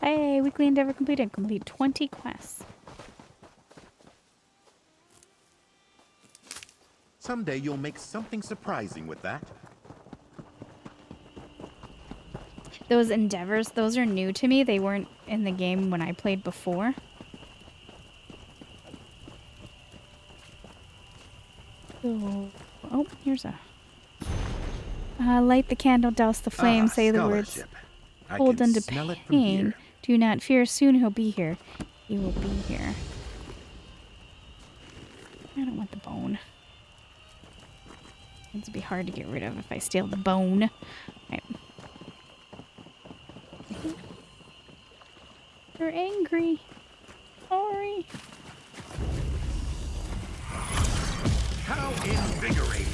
Hey, weekly endeavor completed. Complete 20 quests. Someday you'll make something surprising with that. Those endeavors, those are new to me. They weren't in the game when I played before. Oh, here's a... light the candle, douse the flame, say the words. Hold unto pain. Do not fear, soon he'll be here. He will be here. I don't want the bone. It's be hard to get rid of if I steal the bone. Right. You're angry. Sorry. How invigorating!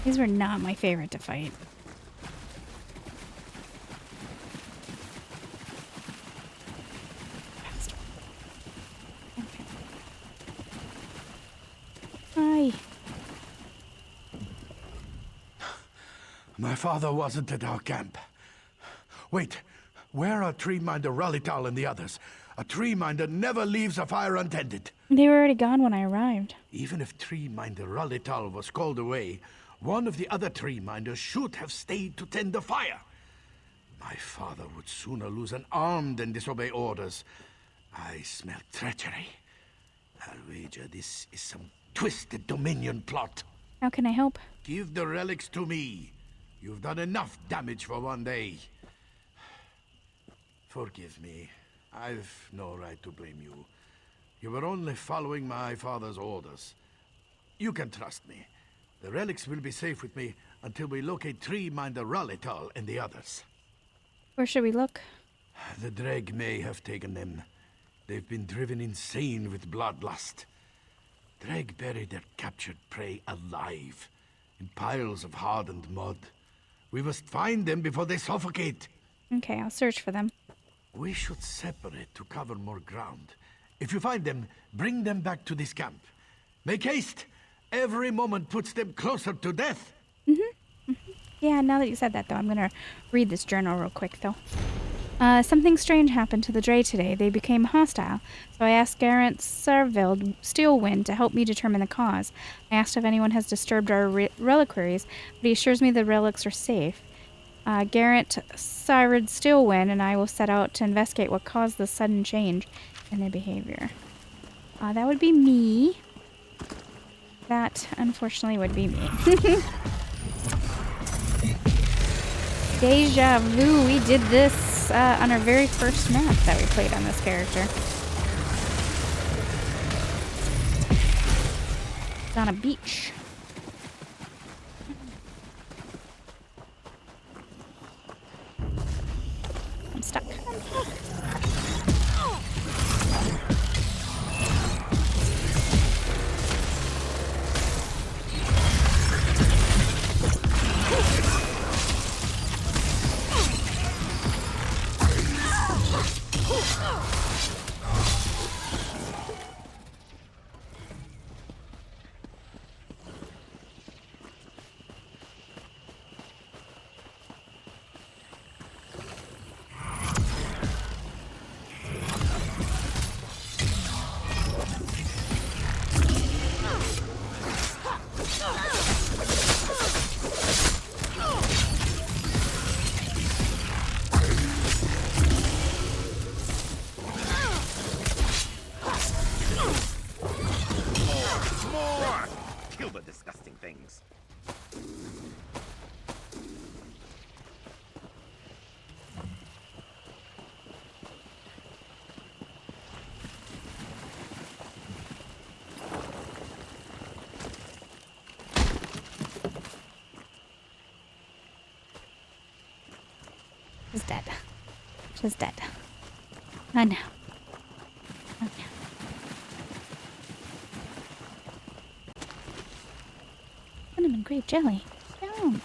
These were not my favorite to fight. Okay. Hi. My father wasn't at our camp. Wait, where are Treeminder, Ralital, and the others? A Treeminder never leaves a fire untended. They were already gone when I arrived. Even if Treeminder Ralital was called away, one of the other Treeminders should have stayed to tend the fire. My father would sooner lose an arm than disobey orders. I smell treachery. I'll wager this is some twisted Dominion plot. How can I help? Give the relics to me. You've done enough damage for one day. Forgive me. I've no right to blame you. You were only following my father's orders. You can trust me. The relics will be safe with me until we locate Treeminder Ralital and the others. Where should we look? The Dreg may have taken them. They've been driven insane with bloodlust. Dreg bury their captured prey alive, in piles of hardened mud. We must find them before they suffocate. Okay, I'll search for them. We should separate to cover more ground. If you find them, bring them back to this camp. Make haste! Every moment puts them closer to death. Yeah, now that you said that, though, I'm going to read this journal real quick, though. Something strange happened to the Dray today. They became hostile, so I asked Garant Sarvild Steelwind to help me determine the cause. I asked if anyone has disturbed our reliquaries, but he assures me the relics are safe. Garant Sarvild Steelwind and I will set out to investigate what caused the sudden change in their behavior. That would be me. That, unfortunately, would be me. Deja vu. We did this on our very first map that we played on this character. It's on a beach. I'm stuck. She's dead. She's dead. Oh no. Oh no. Cinnamon grape jelly. Yum.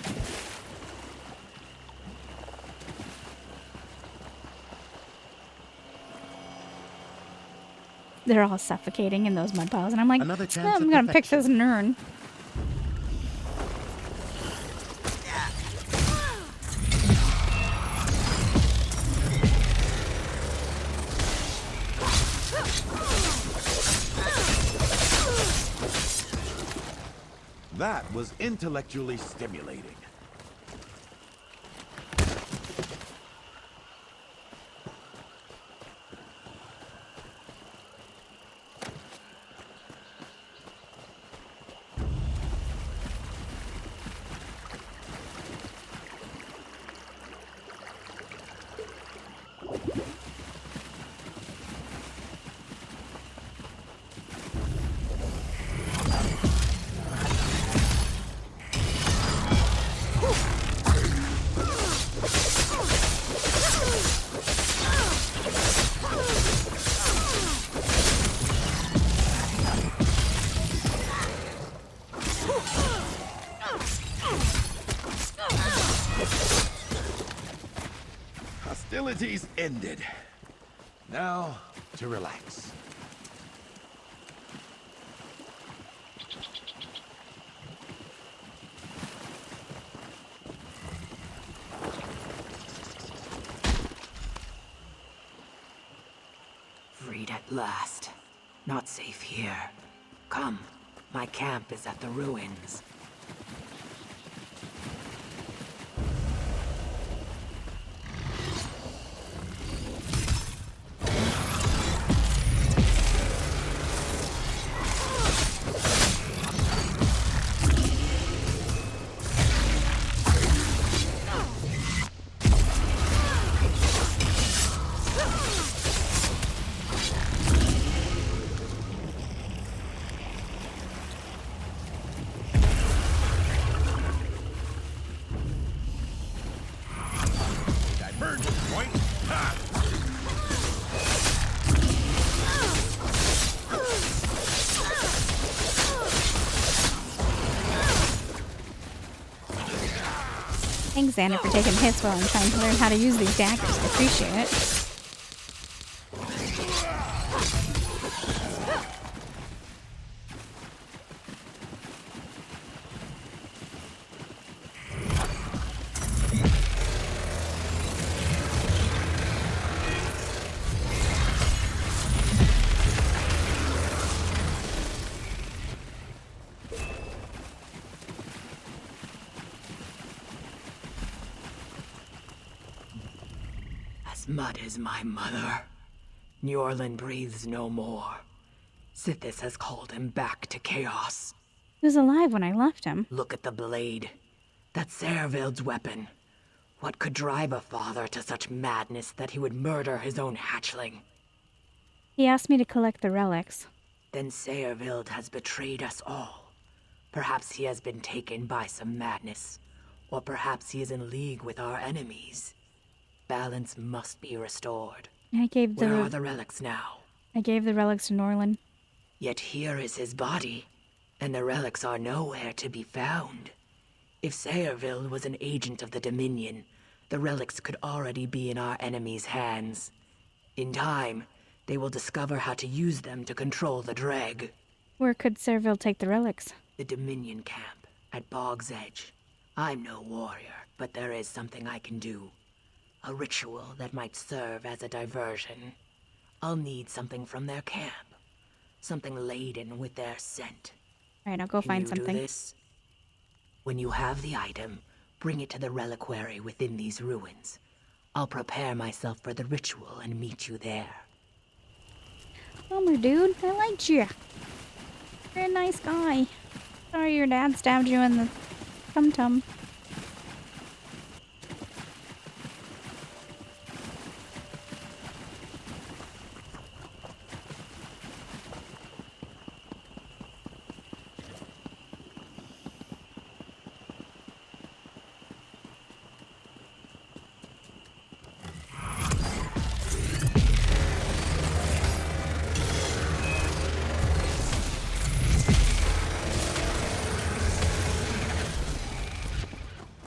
they're all suffocating in those mud piles, and I'm like, Another chance I'm at gonna pick this perfection. Nern. That was intellectually stimulating. Hostilities ended. Now to relax. Freed at last. Not safe here. Come, my camp is at the ruins. Thanks, Xander, for taking hits while I'm trying to learn how to use these daggers. I appreciate it. Mud is my mother. Njorlund breathes no more. Sithis has called him back to chaos. He was alive when I left him. Look at the blade. That's Servild's weapon. What could drive a father to such madness that he would murder his own hatchling? He asked me to collect the relics. Then Servild has betrayed us all. Perhaps he has been taken by some madness. Or perhaps he is in league with our enemies. Balance must be restored. I gave Where are the relics now? I gave the relics to Norlin. Yet here is his body, and the relics are nowhere to be found. If Servild was an agent of the Dominion, the relics could already be in our enemies' hands. In time, they will discover how to use them to control the Dreg. Where could Servil take the relics? The Dominion camp, at Bog's Edge. I'm no warrior, but there is something I can do. A ritual that might serve as a diversion. I'll need something from their camp. Something laden with their scent. Alright, I'll go find Can you something. do this? When you have the item, bring it to the reliquary within these ruins. I'll prepare myself for the ritual and meet you there. Bummer, dude. I liked you. You're a nice guy. Sorry your dad stabbed you in the tum-tum.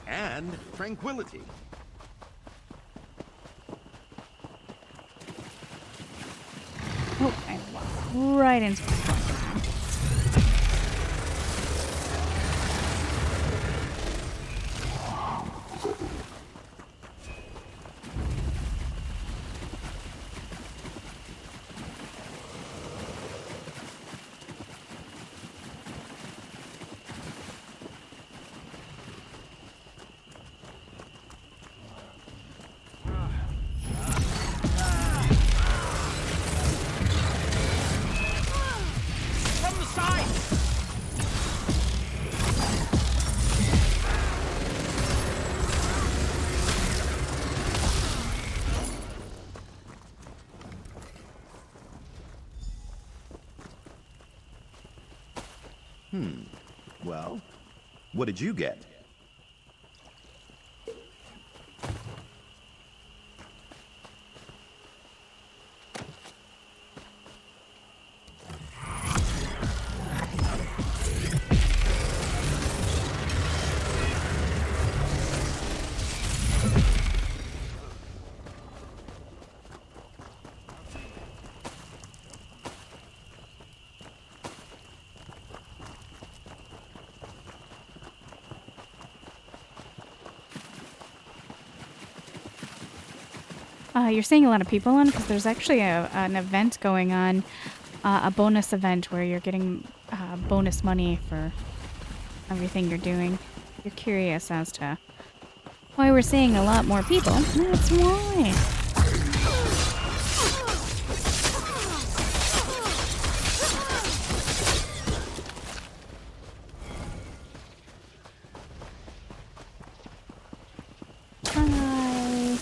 And tranquility. Oh, I lost. right into the front. From the side! Well, what did you get? You're seeing a lot of people on because there's actually an event going on, a bonus event where you're getting bonus money for everything you're doing. If you're curious as to why we're seeing a lot more people, that's why. Hi.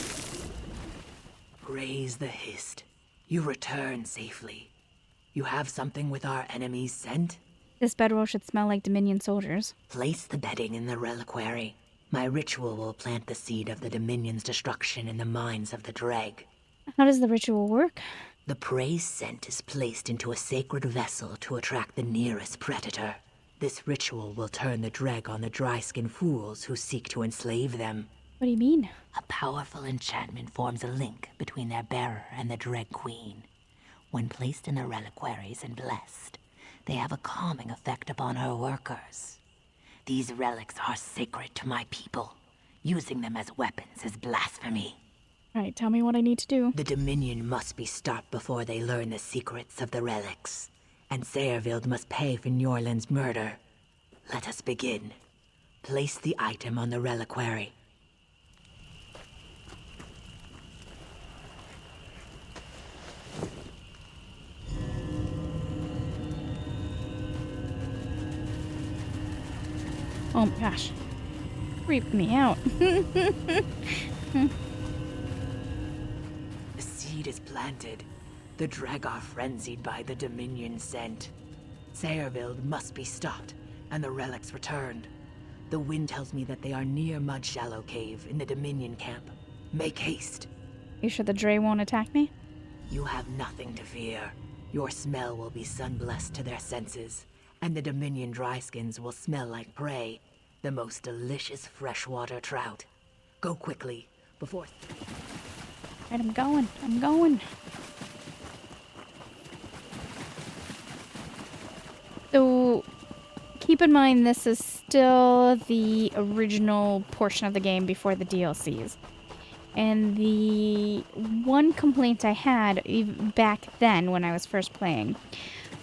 Raise the hist. You return safely. You have something with our enemy's scent? This bedroll should smell like Dominion soldiers. Place the bedding in the reliquary. My ritual will plant the seed of the Dominion's destruction in the minds of the Dreg. How does the ritual work? The prey's scent is placed into a sacred vessel to attract the nearest predator. This ritual will turn the Dreg on the dry-skinned fools who seek to enslave them. What do you mean? A powerful enchantment forms a link between their bearer and the Dreg Queen. When placed in the reliquaries and blessed, they have a calming effect upon her workers. These relics are sacred to my people. Using them as weapons is blasphemy. Alright, tell me what I need to do. The Dominion must be stopped before they learn the secrets of the relics. And Sayerville must pay for Njorlin's murder. Let us begin. Place the item on the reliquary. Oh my gosh. Creeped me out. The seed is planted. The Dreg are frenzied by the Dominion scent. Sayerville must be stopped, and the relics returned. The wind tells me that they are near Mud Shallow Cave in the Dominion camp. Make haste. You sure the Dre won't attack me? You have nothing to fear. Your smell will be sun-blessed to their senses, and the Dominion dryskins will smell like prey, the most delicious freshwater trout. Go quickly, before... Alright, I'm going. I'm going. So, keep in mind this is still the original portion of the game before the DLCs. And the one complaint I had even back then when I was first playing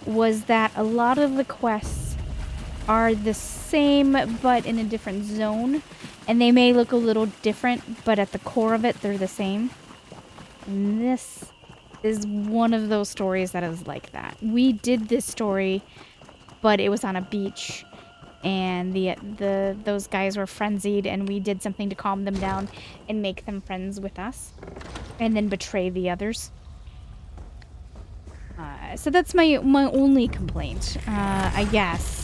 was that a lot of the quests are the same but in a different zone. And they may look a little different, but at the core of it, they're the same. And this is one of those stories that is like that. We did this story, but it was on a beach, and those guys were frenzied, and we did something to calm them down and make them friends with us, and then betray the others. So that's my only complaint, I guess.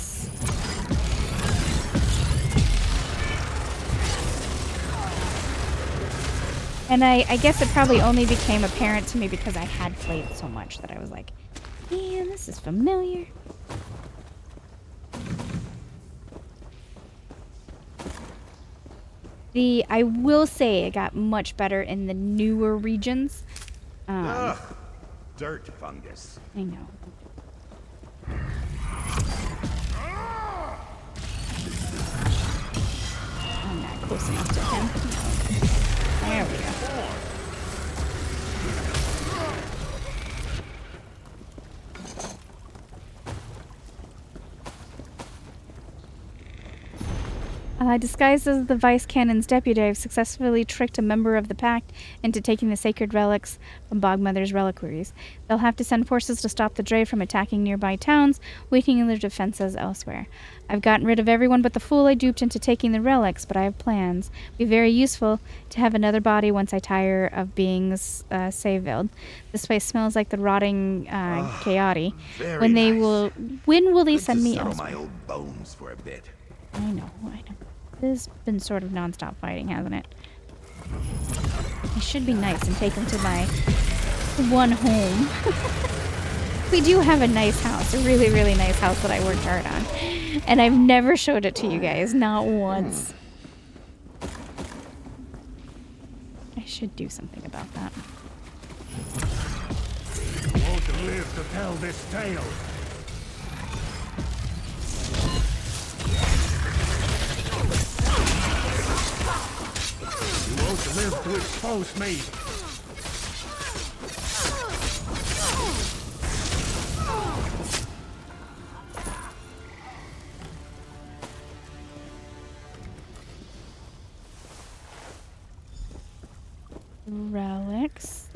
And I guess it probably only became apparent to me because I had played so much that I was like, man, this is familiar. I will say it got much better in the newer regions. dirt fungus. I know. I'm not close enough to him. No. There we go. Disguised as the Vice Cannon's deputy, I've successfully tricked a member of the Pact into taking the sacred relics from Bogmother's reliquaries. They'll have to send forces to stop the Drey from attacking nearby towns, weakening their defenses elsewhere. I've gotten rid of everyone but the fool I duped into taking the relics, but I have plans. It'll be very useful to have another body once I tire of being Sayville. This place smells like the rotting chaotic. When will they send me settle elsewhere? my old bones for a bit. I know. This has been sort of non-stop fighting, hasn't it? I should be nice and take him to my one home. We do have a nice house, a really, really nice house that I worked hard on. And I've never showed it to you guys, not once. I should do something about that. You won't live to tell this tale. You won't live to expose me. Relics.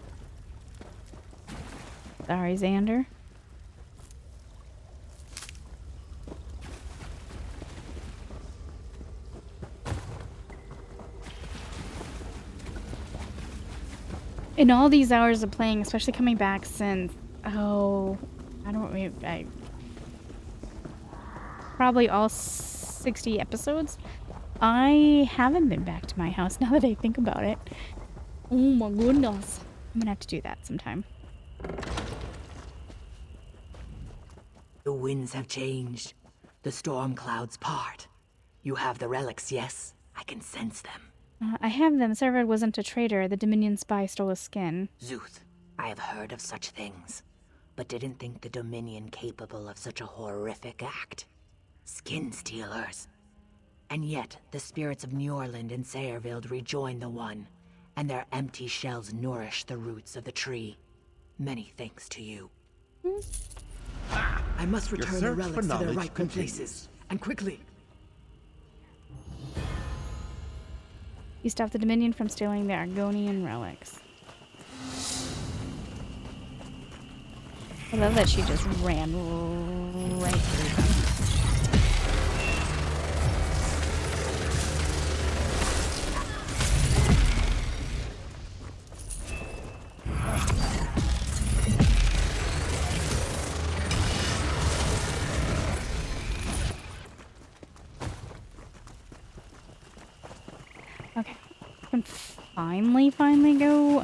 Sorry, Xander. In all these hours of playing, especially coming back since, probably all 60 episodes, I haven't been back to my house now that I think about it. Oh my goodness. I'm gonna have to do that sometime. The winds have changed. The storm clouds part. You have the relics, yes? I can sense them. I have them. Servad wasn't a traitor. The Dominion spy stole his skin. Zuth, I have heard of such things, but didn't think the Dominion capable of such a horrific act. Skin stealers. And yet, the spirits of Njorland and Sayervild rejoin the One, and their empty shells nourish the roots of the tree. Many thanks to you. I must return the search relics for to their knowledge rightful continues. places, and quickly. You stopped the Dominion from stealing the Argonian relics. I love that she just ran right through them. Okay, I can finally go,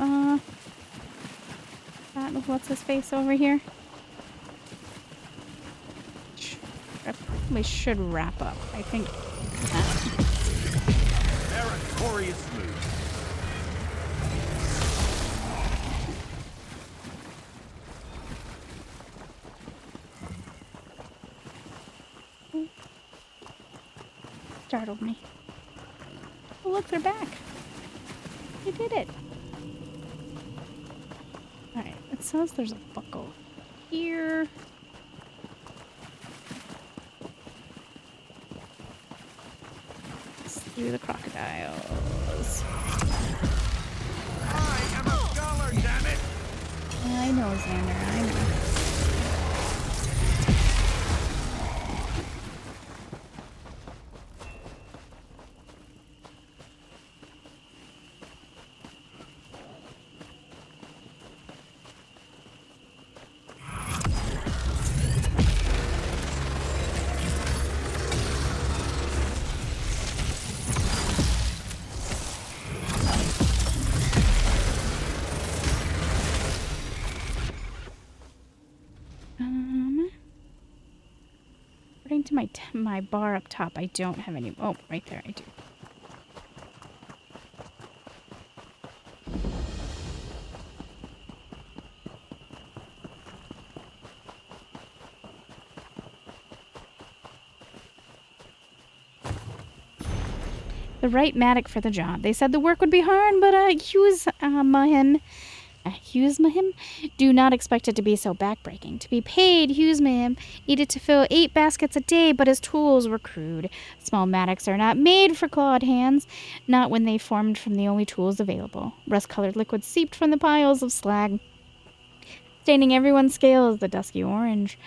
what's his face over here? I probably should wrap up, I think. Meritorious move. Startled me. Oh, look, they're back. They did it. Alright, it says there's a buckle here. Let's do the crocodiles. I am a scholar, damn it! I know, Xander, I know. According to my bar up top, I don't have any. Oh, right there, I do. the right mattock for the job. They said the work would be hard, but Hughes Mahim do not expect it to be so backbreaking. To be paid, Hughes Mahim needed to fill 8 baskets a day, but his tools were crude. Small mattocks are not made for clawed hands, not when they formed from the only tools available. Rust-colored liquid seeped from the piles of slag, staining everyone's scales the dusky orange.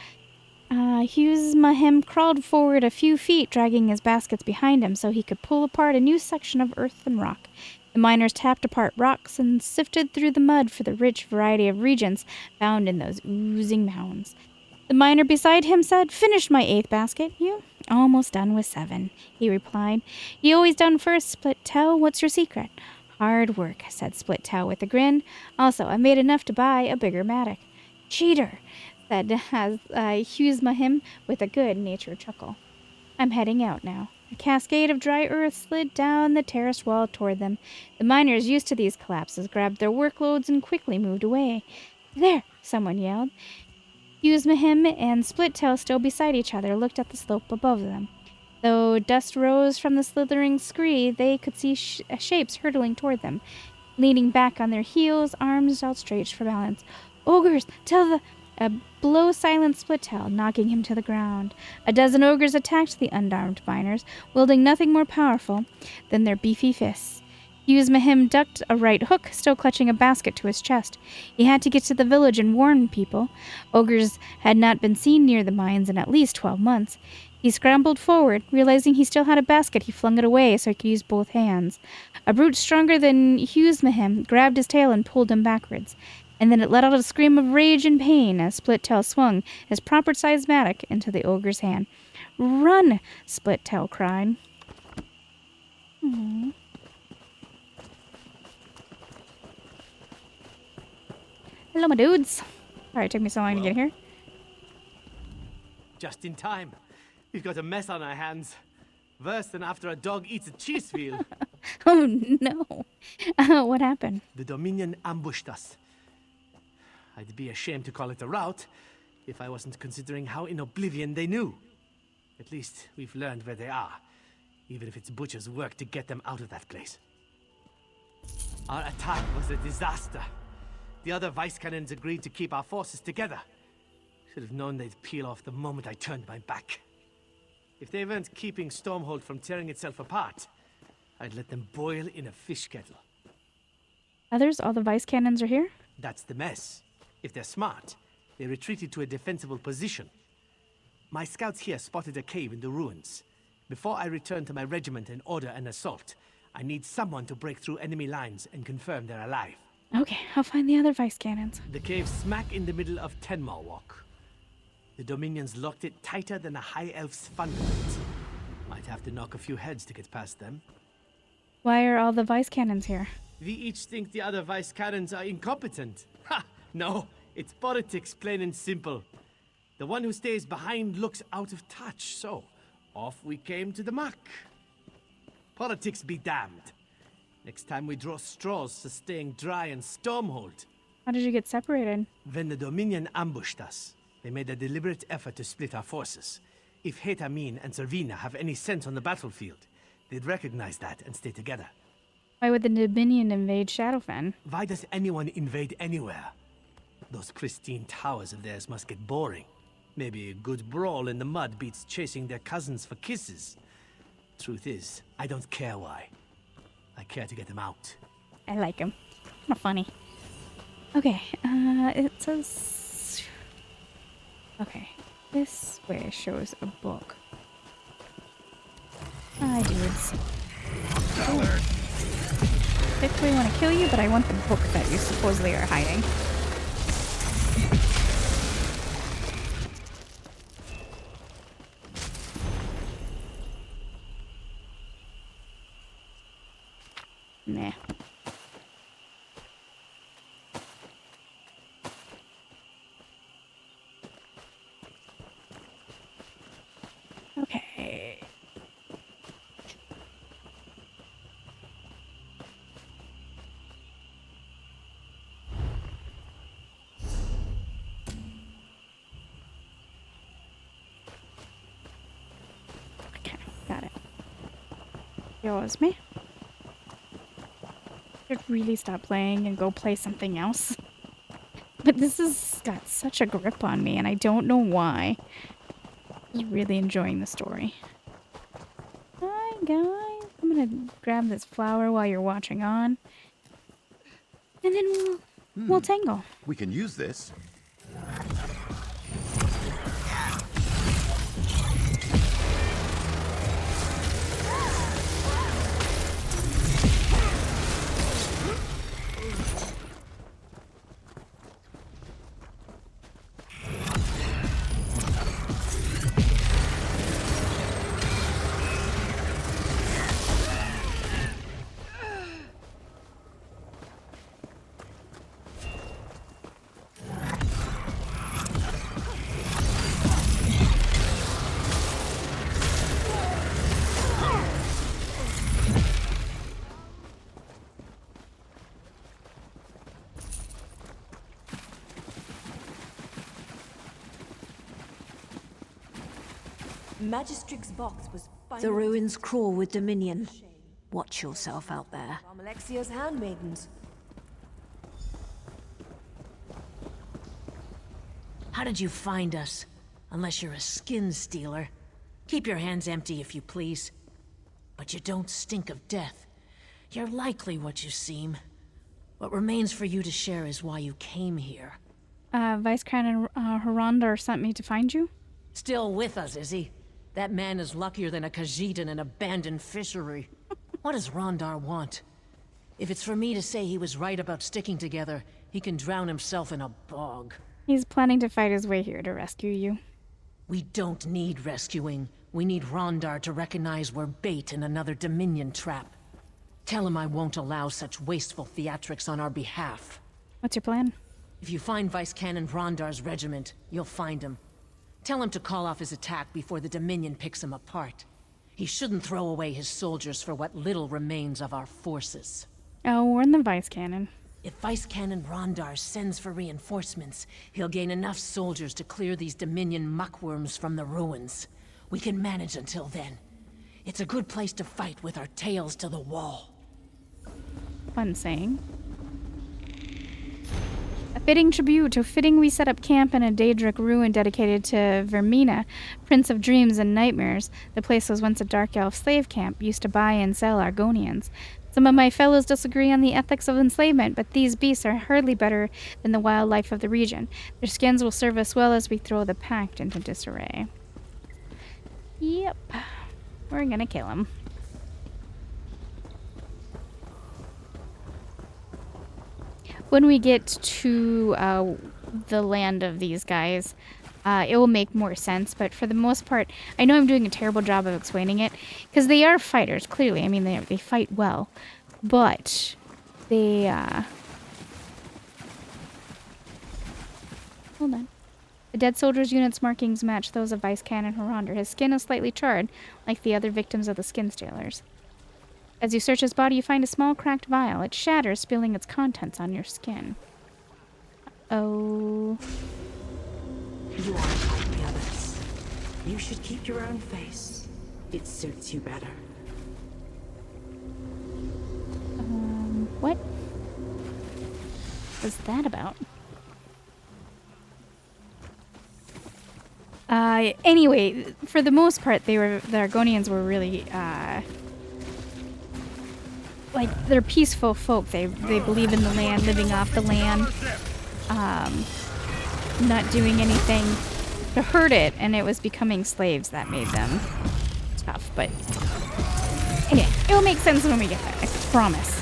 Hughes Mahim crawled forward a few feet, dragging his baskets behind him so he could pull apart a new section of earth and rock. The miners tapped apart rocks and sifted through the mud for the rich variety of reagents found in those oozing mounds. The miner beside him said, "Finish my 8th basket." "You?" "Almost done with 7, he replied. "You always done first, Split Tail. What's your secret?" "Hard work," said Split Tail with a grin. "Also, I made enough to buy a bigger mattock." "Cheater," said Hughes Mahim with a good-natured chuckle. "I'm heading out now." A cascade of dry earth slid down the terraced wall toward them. The miners, used to these collapses, grabbed their workloads and quickly moved away. "There!" someone yelled. Hughes Mahim and Splittail, still beside each other, looked at the slope above them. Though dust rose from the slithering scree, they could see shapes hurtling toward them, leaning back on their heels, arms outstretched for balance. "Ogres! Tell the..." A blow silenced Splittail, knocking him to the ground. A dozen ogres attacked the unarmed miners, wielding nothing more powerful than their beefy fists. Hughes Mahim ducked a right hook, still clutching a basket to his chest. He had to get to the village and warn people. Ogres had not been seen near the mines in at least 12 months. He scrambled forward. Realizing he still had a basket, he flung it away so he could use both hands. A brute stronger than Hughes Mahim grabbed his tail and pulled him backwards. And then it let out a scream of rage and pain as Splittail swung his proper-sized mattock into the ogre's hand. "Run!" Splittail cried. Aww. Hello, my dudes. Sorry it took me so long to get here. Just in time. We've got a mess on our hands. Worse than after a dog eats a cheese wheel. Oh, no. What happened? The Dominion ambushed us. I'd be ashamed to call it a rout if I wasn't considering how in oblivion they knew. At least we've learned where they are, even if it's butcher's work to get them out of that place. Our attack was a disaster. The other vice cannons agreed to keep our forces together. Should have known they'd peel off the moment I turned my back. If they weren't keeping Stormhold from tearing itself apart, I'd let them boil in a fish kettle. Others, all the vice cannons are here? That's the mess. If they're smart, they retreated to a defensible position. My scouts here spotted a cave in the ruins. Before I return to my regiment and order an assault, I need someone to break through enemy lines and confirm they're alive. Okay, I'll find the other vice cannons. The cave's smack in the middle of Tenmar Walk. The Dominions locked it tighter than a high elf's fundament. Might have to knock a few heads to get past them. Why are all the vice cannons here? We each think the other vice cannons are incompetent. Ha! No, it's politics, plain and simple. The one who stays behind looks out of touch, so off we came to the muck. Politics be damned. Next time we draw straws for staying dry and Stormhold. How did you get separated? When the Dominion ambushed us, they made a deliberate effort to split our forces. If Hetamin and Servina have any sense on the battlefield, they'd recognize that and stay together. Why would the Dominion invade Shadowfen? Why does anyone invade anywhere? Those pristine towers of theirs must get boring. Maybe a good brawl in the mud beats chasing their cousins for kisses. Truth is, I don't care why. I care to get them out. I like him. Kind of funny. Okay, it says... Okay, this way shows a book. Hi, dudes. Particularly want to kill you, but I want the book that you supposedly are hiding. Nah. Okay. Okay, got it. Excuse me. Should really stop playing and go play something else. But this has got such a grip on me, and I don't know why. I'm really enjoying the story. Hi, guys. I'm gonna grab this flower while you're watching on. And then we'll tangle. We can use this. Magistric's box was The ruins crawl with Dominion. Watch yourself out there. from Alexia's handmaidens. How did you find us? Unless you're a skin stealer. Keep your hands empty if you please. But you don't stink of death. You're likely what you seem. What remains for you to share is why you came here. Vice Canon Hirondar sent me to find you? Still with us, is he? That man is luckier than a Khajiit in an abandoned fishery. What does Rondar want? If it's for me to say he was right about sticking together, he can drown himself in a bog. He's planning to fight his way here to rescue you. We don't need rescuing. We need Rondar to recognize we're bait in another Dominion trap. Tell him I won't allow such wasteful theatrics on our behalf. What's your plan? If you find Vice Canon Rondar's regiment, you'll find him. Tell him to call off his attack before the Dominion picks him apart. He shouldn't throw away his soldiers for what little remains of our forces. Oh, we're in the Vice Canon. If Vice Canon Rondar sends for reinforcements, he'll gain enough soldiers to clear these Dominion muckworms from the ruins. We can manage until then. It's a good place to fight with our tails to the wall. Fun saying. A fitting tribute. A fitting we set up camp in a Daedric ruin dedicated to Vermina, Prince of Dreams and Nightmares. The place was once a dark elf slave camp, used to buy and sell Argonians. Some of my fellows disagree on the ethics of enslavement, but these beasts are hardly better than the wildlife of the region. Their skins will serve us well as we throw the pact into disarray. Yep. We're gonna kill him. When we get to the land of these guys, it will make more sense. But for the most part, I know I'm doing a terrible job of explaining it, because they are fighters, clearly. I mean, they fight well. But they... Hold on. The dead soldier's unit's markings match those of Vice Canon Hirondar. His skin is slightly charred, like the other victims of the skin stealers. As you search his body, you find a small cracked vial. It shatters, spilling its contents on your skin. Oh. You aren't like the others. You should keep your own face. It suits you better. What was that about? Anyway, for the most part, the Argonians were really, like, they're peaceful folk. They believe in the land, living off the land, not doing anything to hurt it, and it was becoming slaves that made them tough. But anyway, it will make sense when we get there, I promise.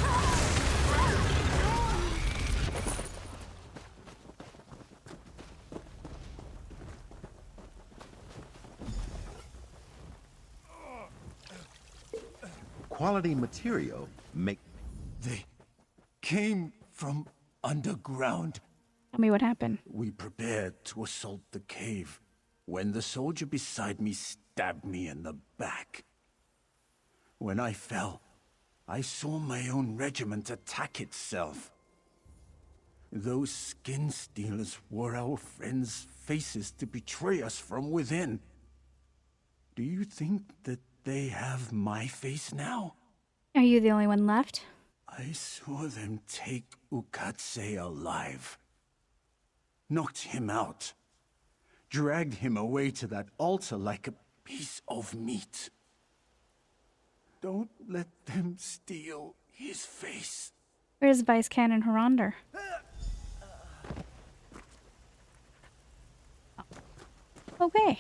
Quality material make... They came from underground. Tell me what happened. We prepared to assault the cave when the soldier beside me stabbed me in the back. When I fell, I saw my own regiment attack itself. Those skin stealers wore our friends' faces to betray us from within. Do you think that they have my face now? Are you the only one left? I saw them take Ukatse alive. Knocked him out. Dragged him away to that altar like a piece of meat. Don't let them steal his face. Where's Vice Canon Harander? Okay.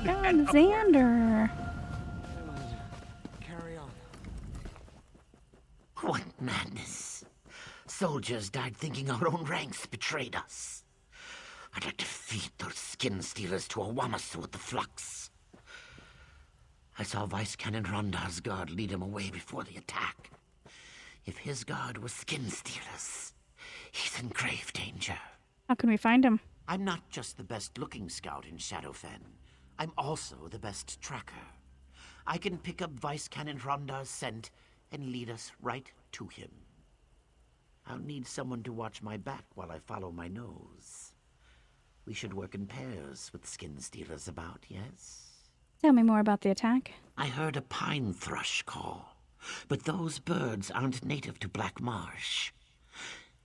Alexander. Carry on. What madness. Soldiers died thinking our own ranks betrayed us. I'd like to feed those skin stealers to a Wamasu with the flux. I saw Vice Canon Rondar's guard lead him away before the attack. If his guard was skin stealers, he's in grave danger. How can we find him? I'm not just the best-looking scout in Shadowfen. I'm also the best tracker. I can pick up Vice Canon Rondar's scent and lead us right to him. I'll need someone to watch my back while I follow my nose. We should work in pairs with skin stealers about, yes? Tell me more about the attack. I heard a pine thrush call, but those birds aren't native to Black Marsh.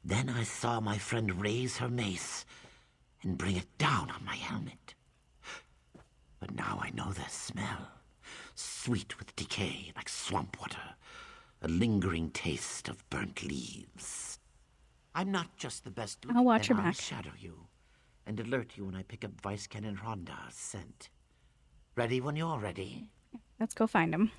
Then I saw my friend raise her mace and bring it down on my helmet. But now I know their smell. Sweet with decay, like swamp water. A lingering taste of burnt leaves. I'm not just the best looking. I'll watch your I'll back. shadow you and alert you when I pick up Vice Canon Rondar's scent. Ready when you're ready? Let's go find him.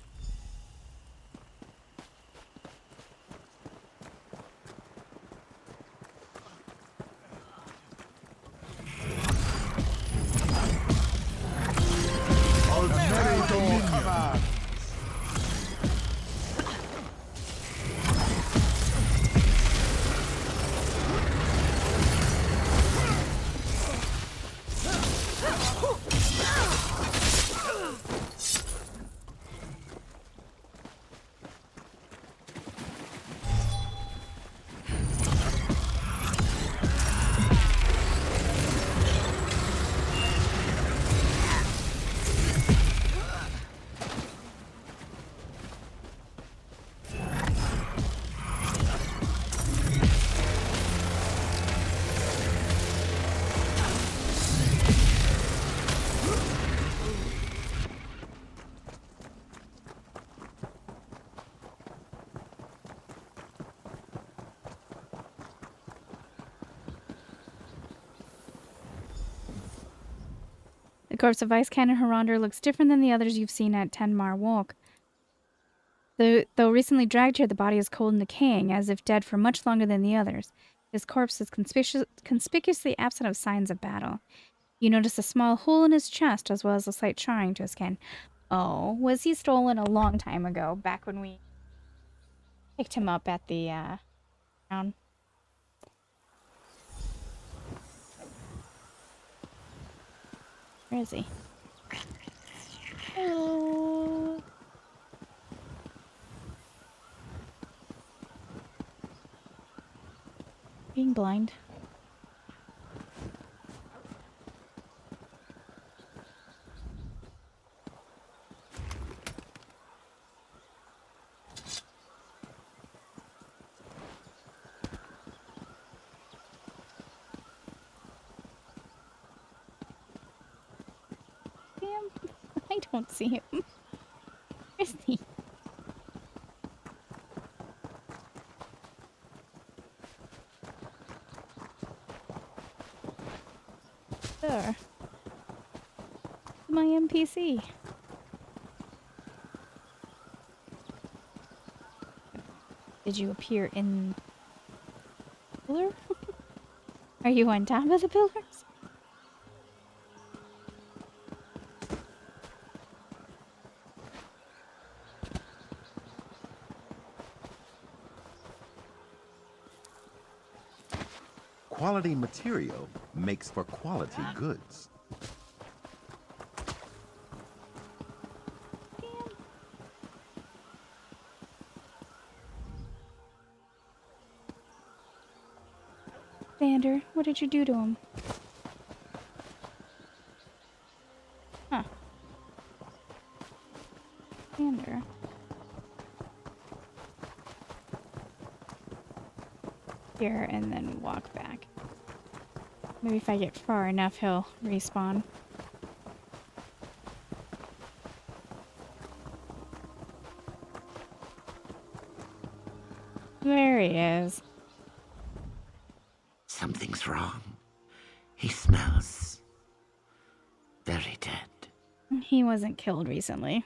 The corpse of Vice Canon Harander looks different than the others you've seen at 10 Mar Walk. Though recently dragged here, the body is cold and decaying, as if dead for much longer than the others. His corpse is conspicuously absent of signs of battle. You notice a small hole in his chest, as well as a slight charring to his skin. Oh, was he stolen a long time ago, back when we picked him up at the town? Where is he? Oh. Being blind. I don't see him. Where's he? There. My NPC. Did you appear in the pillar? Are you on top of the pillars? Quality material makes for quality goods. Xander, what did you do to him? Huh. Xander. Here and then walk back. Maybe if I get far enough, he'll respawn. There he is. Something's wrong. He smells very dead. He wasn't killed recently.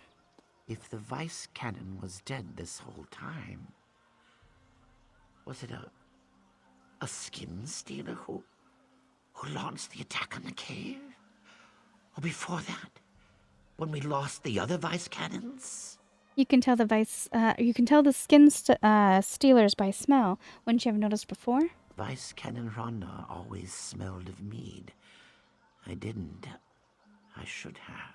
If the vice cannon was dead this whole time, was it a skin stealer who launched the attack on the cave? Or before that, when we lost the other vice cannons? You can tell the skin stealers by smell. Wouldn't you have noticed before? Vice Cannon Rhonda always smelled of mead. I didn't. I should have.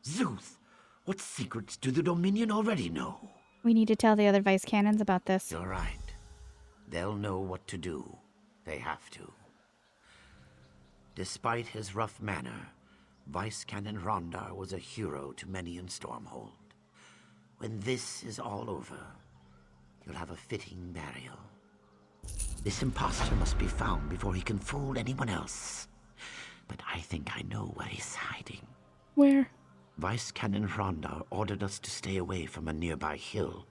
Zeus! What secrets do the Dominion already know? We need to tell the other vice cannons about this. You're right. They'll know what to do. They have to. Despite his rough manner, Vice Cannon Rondar was a hero to many in Stormhold. When this is all over, you'll have a fitting burial. This imposter must be found before he can fool anyone else. But I think I know where he's hiding. Where? Vice Cannon Rondar ordered us to stay away from a nearby hill.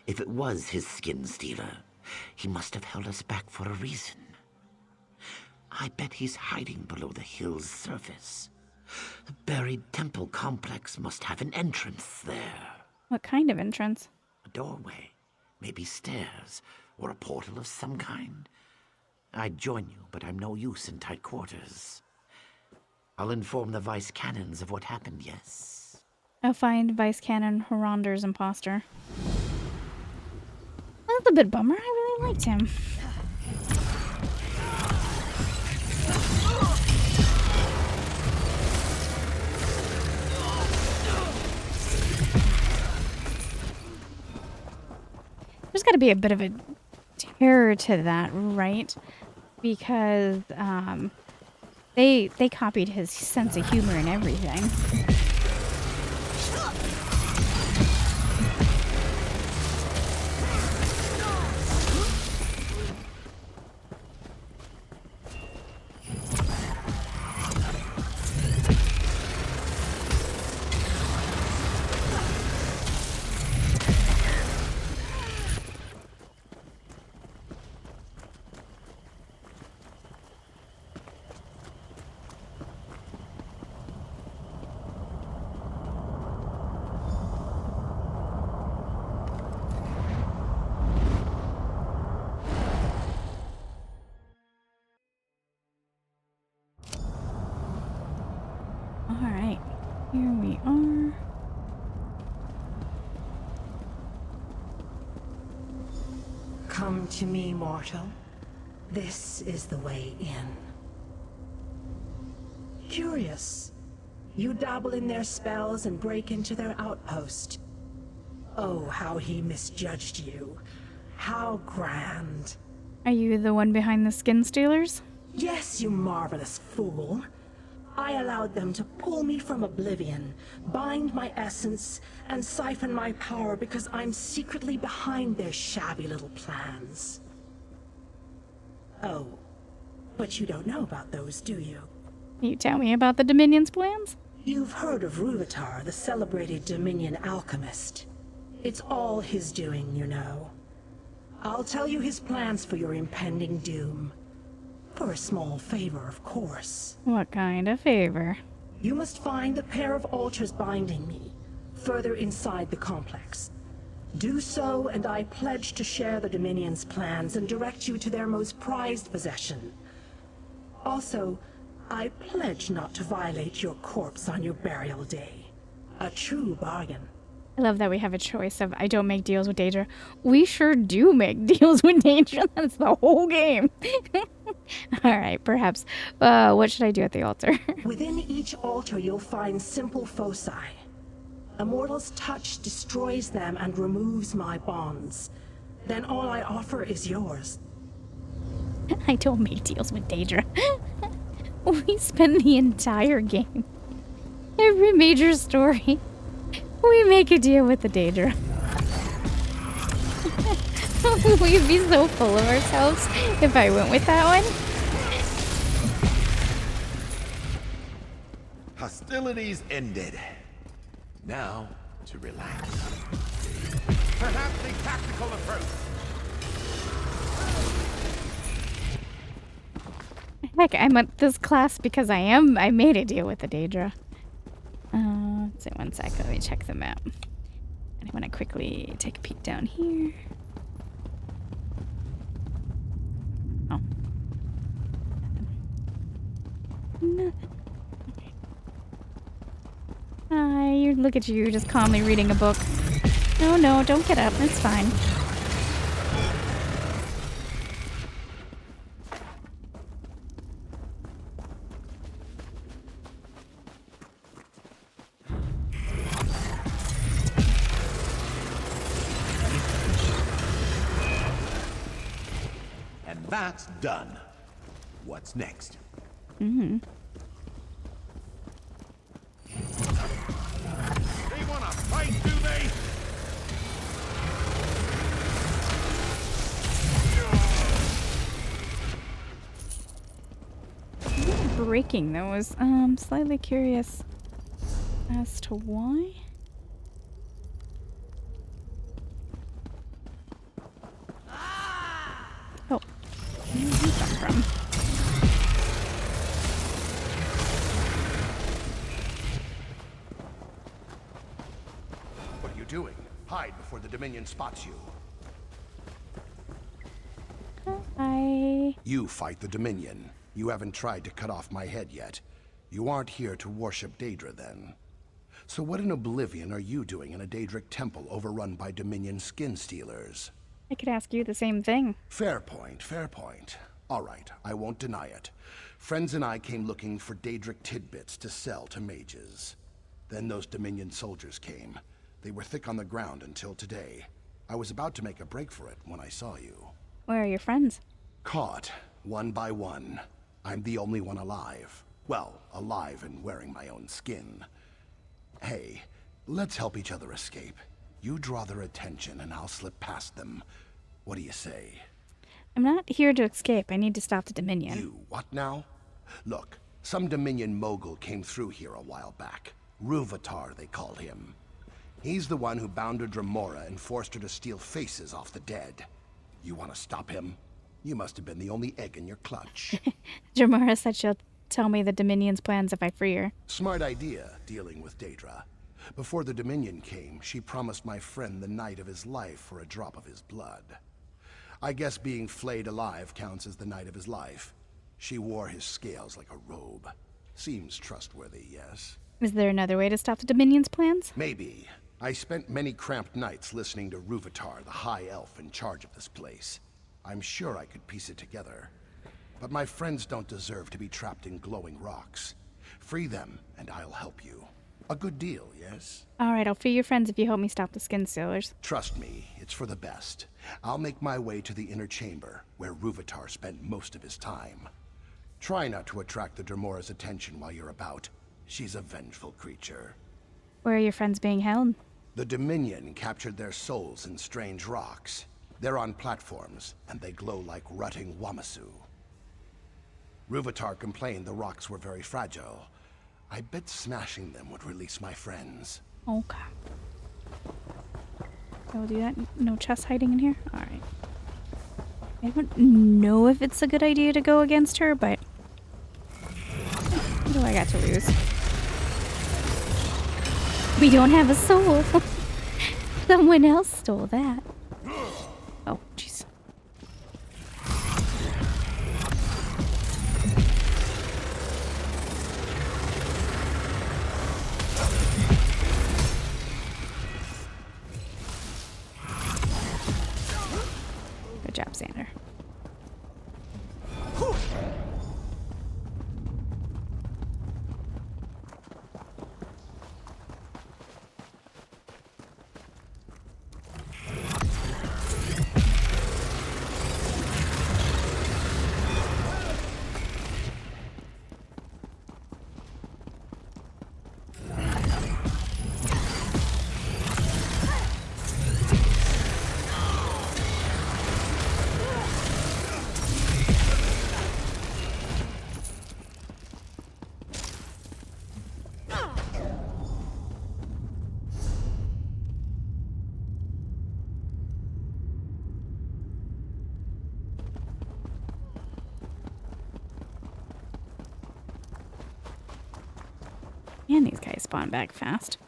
If it was his skin stealer, he must have held us back for a reason. I bet he's hiding below the hill's surface. The buried temple complex must have an entrance there. What kind of entrance? A doorway, maybe stairs, or a portal of some kind. I'd join you, but I'm no use in tight quarters. I'll inform the Vice Cannons of what happened, yes? I'll find Vice Cannon Horonder's imposter. That's a bit bummer. I really liked him. There's got to be a bit of a terror to that, right? Because they copied his sense of humor and everything. Alright, here we are. Come to me, mortal. This is the way in. Curious. You dabble in their spells and break into their outpost. Oh, how he misjudged you. How grand. Are you the one behind the skin stealers? Yes, you marvelous fool. I allowed them to pull me from oblivion, bind my essence, and siphon my power because I'm secretly behind their shabby little plans. Oh, but you don't know about those, do you? Can you tell me about the Dominion's plans? You've heard of Ruvatar, the celebrated Dominion alchemist. It's all his doing, you know. I'll tell you his plans for your impending doom. For a small favor, of course. What kind of favor? You must find the pair of altars binding me, further inside the complex. Do so, and I pledge to share the Dominion's plans and direct you to their most prized possession. Also, I pledge not to violate your corpse on your burial day. A true bargain. I love that we have a choice of I don't make deals with Daedra. We sure do make deals with Daedra. That's the whole game. All right, perhaps. What should I do at the altar? Within each altar, you'll find simple foci. A mortal's touch destroys them and removes my bonds. Then all I offer is yours. I don't make deals with Daedra. We spend the entire game, every major story, we make a deal with the Daedra. We'd be so full of ourselves if I went with that one. Hostilities ended. Now to relax. Perhaps a tactical approach. Heck, I'm at this class because I made a deal with the Daedra. Let's see, one sec, let me check the map. And I want to quickly take a peek down here. Oh. Nothing. Okay. Hi, look at you, just calmly reading a book. No, don't get up, it's fine. That's done. What's next? Mm-hmm. They want to fight, do they? Breaking those. Slightly curious as to why. Oh. Where did he come from? What are you doing? Hide before the Dominion spots you. You fight the Dominion. You haven't tried to cut off my head yet. You aren't here to worship Daedra, then. So what in Oblivion are you doing in a Daedric temple overrun by Dominion skin stealers? I could ask you the same thing. Fair point, fair point. All right, I won't deny it. Friends and I came looking for Daedric tidbits to sell to mages. Then those Dominion soldiers came. They were thick on the ground until today. I was about to make a break for it when I saw you. Where are your friends? Caught, one by one. I'm the only one alive. Well, alive and wearing my own skin. Hey, let's help each other escape. You draw their attention and I'll slip past them. What do you say? I'm not here to escape. I need to stop the Dominion. You, what now? Look, some Dominion mogul came through here a while back. Ruvatar, they called him. He's the one who bound Dremora and forced her to steal faces off the dead. You want to stop him? You must have been the only egg in your clutch. Dremora said she'll tell me the Dominion's plans if I free her. Smart idea, dealing with Daedra. Before the Dominion came, she promised my friend the night of his life for a drop of his blood. I guess being flayed alive counts as the night of his life. She wore his scales like a robe. Seems trustworthy, yes? Is there another way to stop the Dominion's plans? Maybe. I spent many cramped nights listening to Ruvatar, the High Elf in charge of this place. I'm sure I could piece it together. But my friends don't deserve to be trapped in glowing rocks. Free them, and I'll help you. A good deal, yes? Alright, I'll free your friends if you help me stop the skin stealers. Trust me, it's for the best. I'll make my way to the inner chamber, where Ruvatar spent most of his time. Try not to attract the Dremora's attention while you're about. She's a vengeful creature. Where are your friends being held? The Dominion captured their souls in strange rocks. They're on platforms, and they glow like rutting Wamasu. Ruvatar complained the rocks were very fragile. I bet smashing them would release my friends. Okay. I will do that. No chest hiding in here? Alright. I don't know if it's a good idea to go against her, but... what do I got to lose? We don't have a soul! Someone else stole that. Oh, jeez. job, Xander. Man, these guys spawn back fast.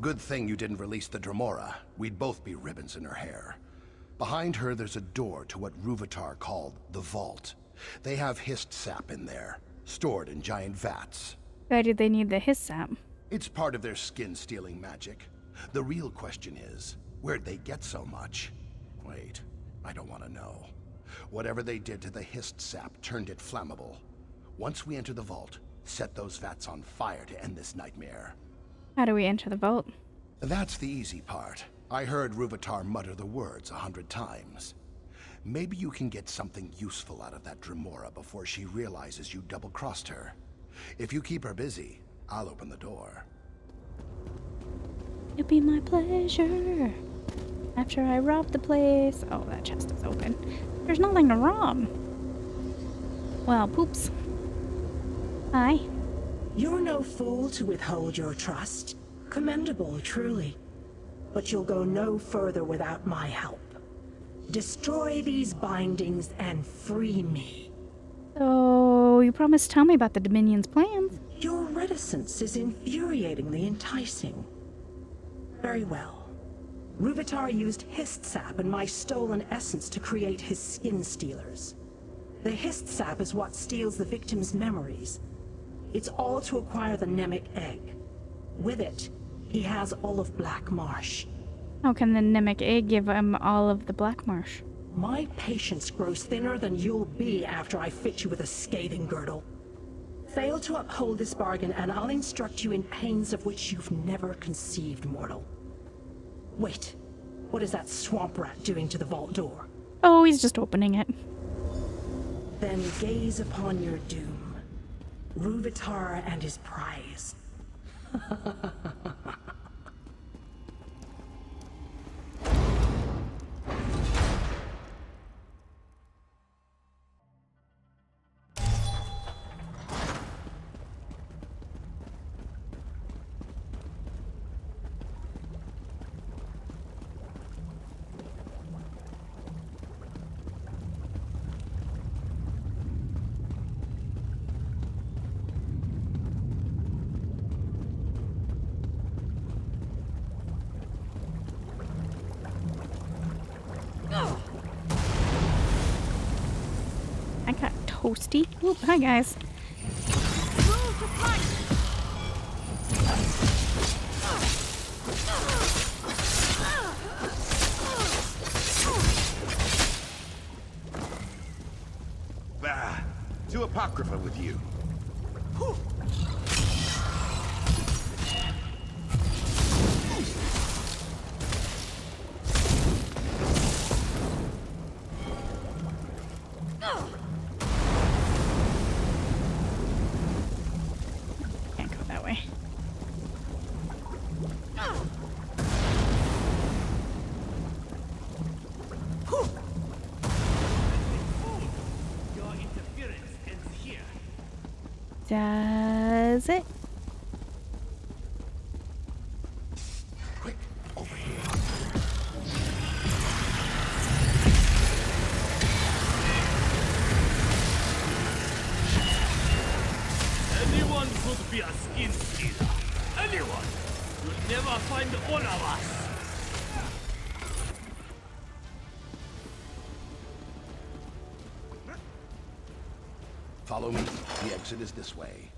Good thing you didn't release the Dremora. We'd both be ribbons in her hair. Behind her, there's a door to what Rúvatar called the Vault. They have hist sap in there, stored in giant vats. Why did they need the his sap? It's part of their skin-stealing magic. The real question is, where'd they get so much? Wait, I don't want to know. Whatever they did to the hist sap turned it flammable. Once we enter the vault, set those vats on fire to end this nightmare. How do we enter the vault? That's the easy part. I heard Rúvatar mutter the words 100 times. Maybe you can get something useful out of that Dremora before she realizes you double-crossed her. If you keep her busy, I'll open the door. It'll be my pleasure. After I rob the place... Oh, that chest is open. There's nothing to rob. Well, poops. Hi. You're no fool to withhold your trust. Commendable, truly. But you'll go no further without my help. Destroy these bindings and free me. So, you promised to tell me about the Dominion's plans. Your reticence is infuriatingly enticing. Very well. Rúvatar used hist sap and my stolen essence to create his skin stealers. The hist sap is what steals the victim's memories. It's all to acquire the Mnemic egg. With it, he has all of Black Marsh. How can the Mnemic egg give him all of the Black Marsh? My patience grows thinner than you'll be after I fit you with a scathing girdle. Fail to uphold this bargain and I'll instruct you in pains of which you've never conceived, mortal. Wait, what is that swamp rat doing to the vault door? Oh, he's just opening it. Then gaze upon your doom. Rúvatar and his prize. I got toasty. Oop, hi guys. Bah! To Apocrypha with you. Does it? Quick, over here. Anyone could be a skin stealer. Anyone. You'll never find all of us. Follow me. The exit is this way.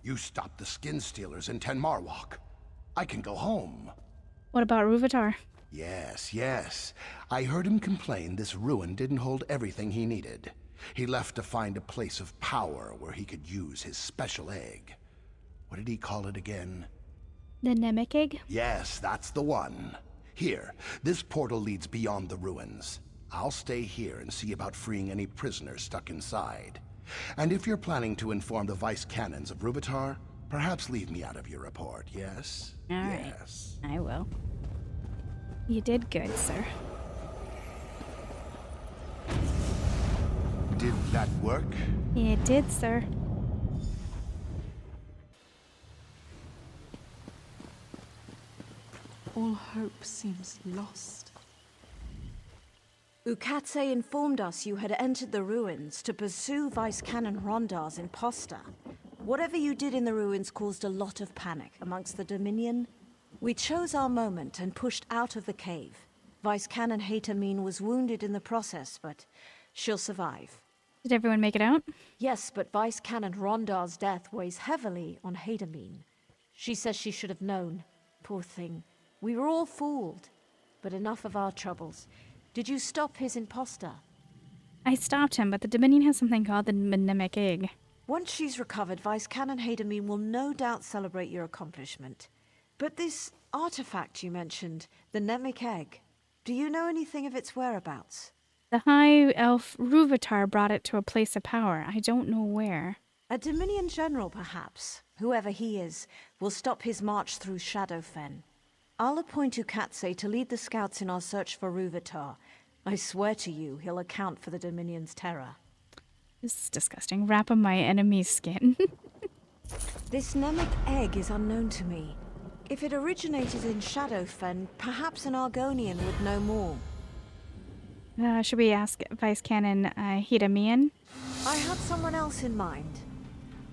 You stopped the skin stealers in Ten Marwalk. I can go home. What about Ruvatar? Yes, yes. I heard him complain this ruin didn't hold everything he needed. He left to find a place of power where he could use his special egg. What did he call it again? The Nemic egg? Yes, that's the one. Here, this portal leads beyond the ruins. I'll stay here and see about freeing any prisoners stuck inside. And if you're planning to inform the vice cannons of Ruvatar, perhaps leave me out of your report, yes? All right. Yes. I will. You did good, sir. Did that work? It did, sir. All hope seems lost. Ukatse informed us you had entered the ruins to pursue Vice Canon Rondar's imposter. Whatever you did in the ruins caused a lot of panic amongst the Dominion. We chose our moment and pushed out of the cave. Vice Canon Hatamine was wounded in the process, but she'll survive. Did everyone make it out? Yes, but Vice Canon Rondar's death weighs heavily on Hatamine. She says she should have known. Poor thing. We were all fooled. But enough of our troubles. Did you stop his imposter? I stopped him, but the Dominion has something called the Mnemic egg. Once she's recovered, Vice Canon Hatamine will no doubt celebrate your accomplishment. But this artifact you mentioned, the Mnemic egg, do you know anything of its whereabouts? The High Elf Ruvatar brought it to a place of power. I don't know where. A Dominion general, perhaps, whoever he is, will stop his march through Shadowfen. I'll appoint Ukatse to lead the scouts in our search for Ruvatar. I swear to you, he'll account for the Dominion's terror. This is disgusting. Wrap on my enemy's skin. This Mnemic egg is unknown to me. If it originated in Shadowfen, perhaps an Argonian would know more. Should we ask Vice Canon Hidamian? I had someone else in mind.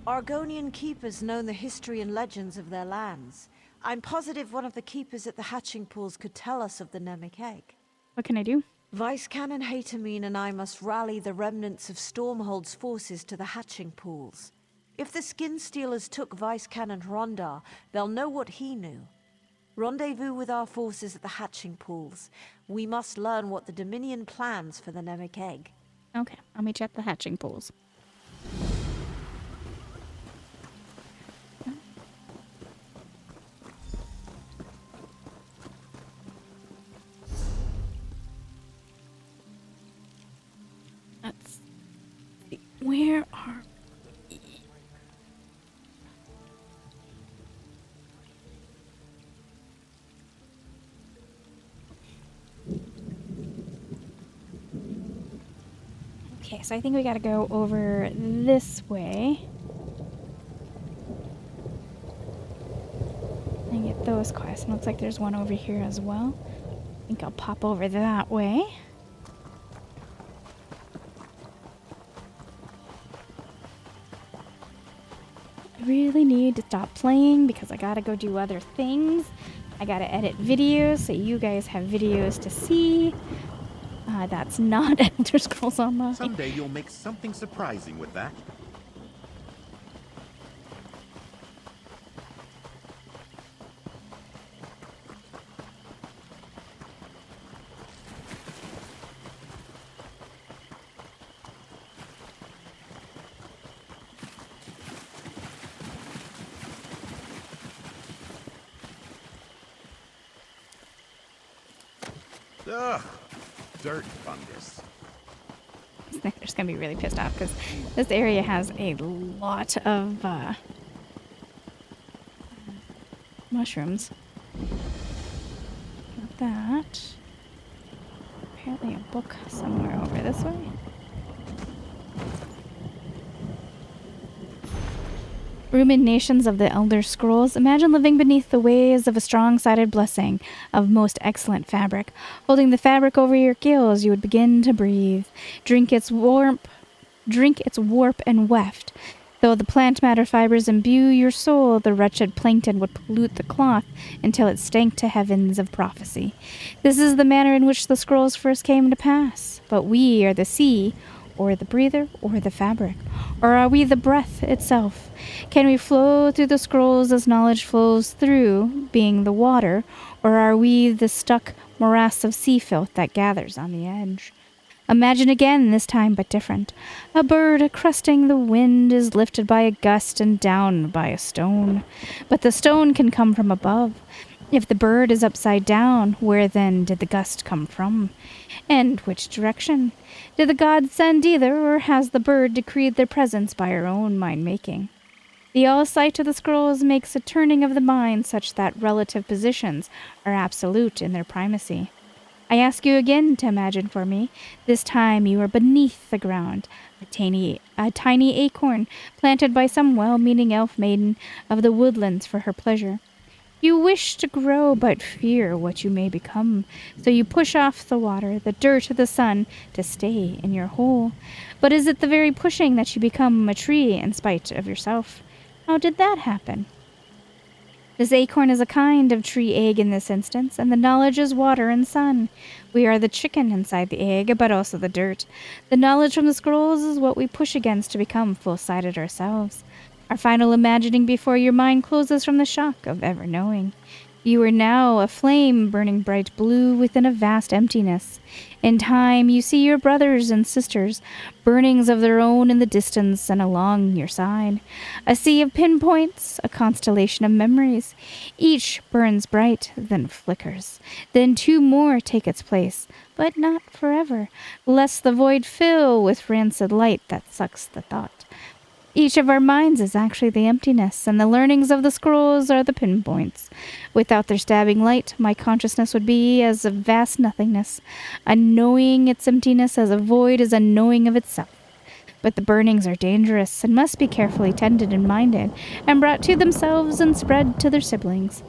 Argonian keepers know the history and legends of their lands. I'm positive one of the keepers at the hatching pools could tell us of the Mnemic egg. What can I do? Vice Canon Hatamine and I must rally the remnants of Stormhold's forces to the hatching pools. If the Skin Stealers took Vice Canon Rondar, they'll know what he knew. Rendezvous with our forces at the hatching pools. We must learn what the Dominion plans for the Mnemic egg. Okay, I'll meet you at the hatching pools. Let's see. Where are we? Okay, so I think we gotta go over this way. And get those quests. And looks like there's one over here as well. I think I'll pop over that way. I really need to stop playing because I gotta go do other things. I gotta edit videos so you guys have videos to see. That's not Elder Scrolls Online. Someday you'll make something surprising with that. Ugh, dirt fungus. There's just gonna be really pissed off because this area has a lot of mushrooms. Got that. Apparently a book somewhere over this way. Ruminations of the Elder Scrolls. Imagine living beneath the waves of a strong-sided blessing of most excellent fabric. Holding the fabric over your gills, you would begin to breathe. Drink its warp and weft. Though the plant matter fibers imbue your soul, the wretched plankton would pollute the cloth until it stank to heavens of prophecy. This is the manner in which the scrolls first came to pass. But we are the sea, or the breather, or the fabric? Or are we the breath itself? Can we flow through the scrolls as knowledge flows through, being the water? Or are we the stuck morass of sea filth that gathers on the edge? Imagine again, this time but different. A bird crusting the wind is lifted by a gust and down by a stone. But the stone can come from above. If the bird is upside down, where then did the gust come from? And which direction? Did the gods send either, or has the bird decreed their presence by her own mind-making? The all-sight of the scrolls makes a turning of the mind such that relative positions are absolute in their primacy. I ask you again to imagine for me. This time you are beneath the ground, a tiny acorn planted by some well-meaning elf maiden of the woodlands for her pleasure. You wish to grow, but fear what you may become. So you push off the water, the dirt of the sun, to stay in your hole. But is it the very pushing that you become a tree in spite of yourself? How did that happen? This acorn is a kind of tree egg in this instance, and the knowledge is water and sun. We are the chicken inside the egg, but also the dirt. The knowledge from the scrolls is what we push against to become full-sided ourselves. Our final imagining before your mind closes from the shock of ever knowing. You are now a flame burning bright blue within a vast emptiness. In time, you see your brothers and sisters, burnings of their own in the distance and along your side. A sea of pinpoints, a constellation of memories. Each burns bright, then flickers. Then two more take its place, but not forever, lest the void fill with rancid light that sucks the thought. Each of our minds is actually the emptiness, and the learnings of the scrolls are the pinpoints. Without their stabbing light, my consciousness would be as a vast nothingness, a knowing its emptiness as a void is a knowing of itself. But the burnings are dangerous and must be carefully tended and minded, and brought to themselves and spread to their siblings.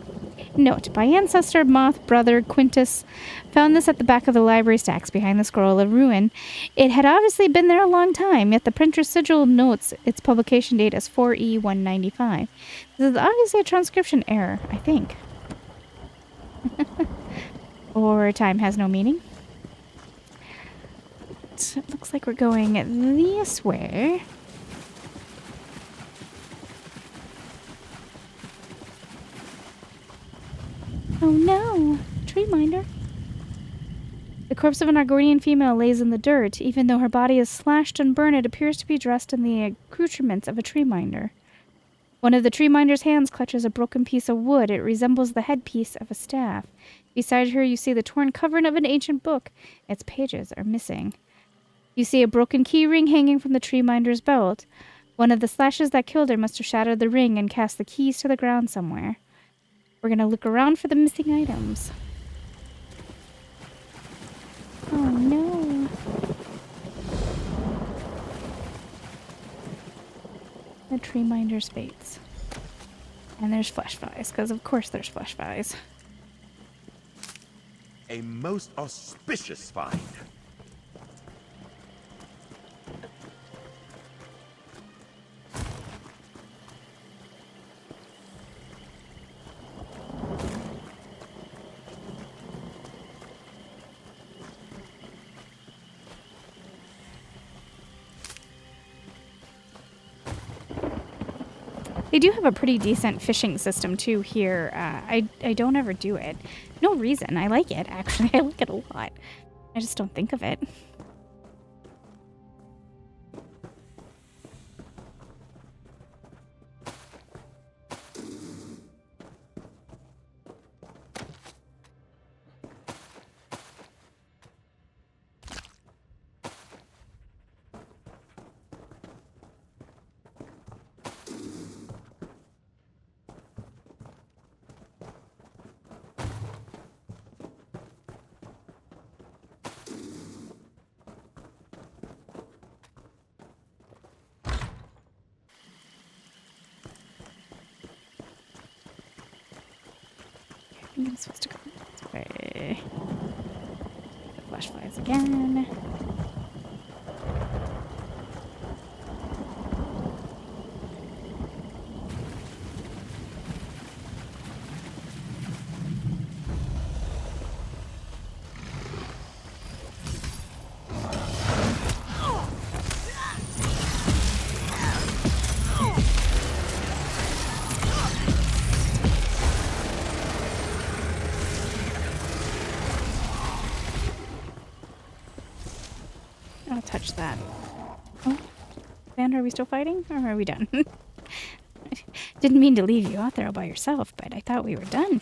Note, by ancestor moth brother Quintus found this at the back of the library stacks behind the scroll of ruin. It had obviously been there a long time, yet the printer's sigil notes its publication date as 4E195. This is obviously a transcription error, I think. Or time has no meaning. It looks like we're going this way. Oh no! Tree minder. The corpse of an Argonian female lays in the dirt. Even though her body is slashed and burned, it appears to be dressed in the accoutrements of a tree minder. One of the tree minder's hands clutches a broken piece of wood. It resembles the headpiece of a staff. Beside her, you see the torn cover of an ancient book. Its pages are missing. You see a broken key ring hanging from the tree minder's belt. One of the slashes that killed her must have shattered the ring and cast the keys to the ground somewhere. We're going to look around for the missing items. Oh no. The tree minder's fates. And there's flesh flies, because of course there's flesh flies. A most auspicious find. They do have a pretty decent fishing system too here. I don't ever do it. No reason. I like it, actually. I like it a lot. I just don't think of it. think I'm supposed to go this way. The flash flies again. I'll touch that. Oh, Xander, are we still fighting? Or are we done? Didn't mean to leave you out there all by yourself, but I thought we were done.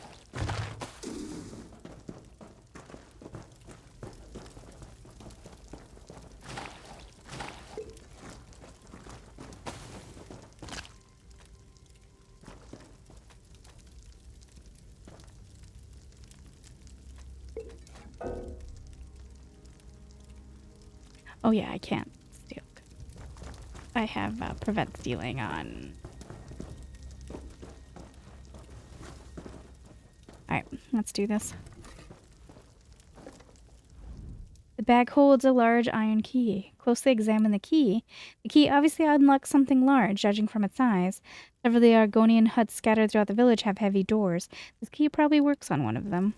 Oh yeah, I can't steal. I have prevent stealing on. Alright, let's do this. The bag holds a large iron key. Closely examine the key. The key obviously unlocks something large, judging from its size. Several of the Argonian huts scattered throughout the village have heavy doors. This key probably works on one of them.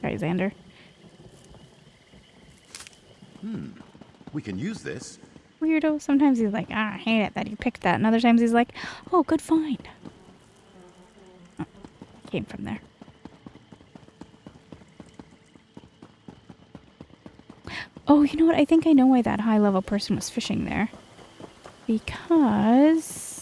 Sorry, Xander. We can use this. Weirdo. Sometimes he's like, I hate it that you picked that. And other times he's like, oh, good find. Oh, came from there. Oh, you know what? I think I know why that high-level person was fishing there. Because...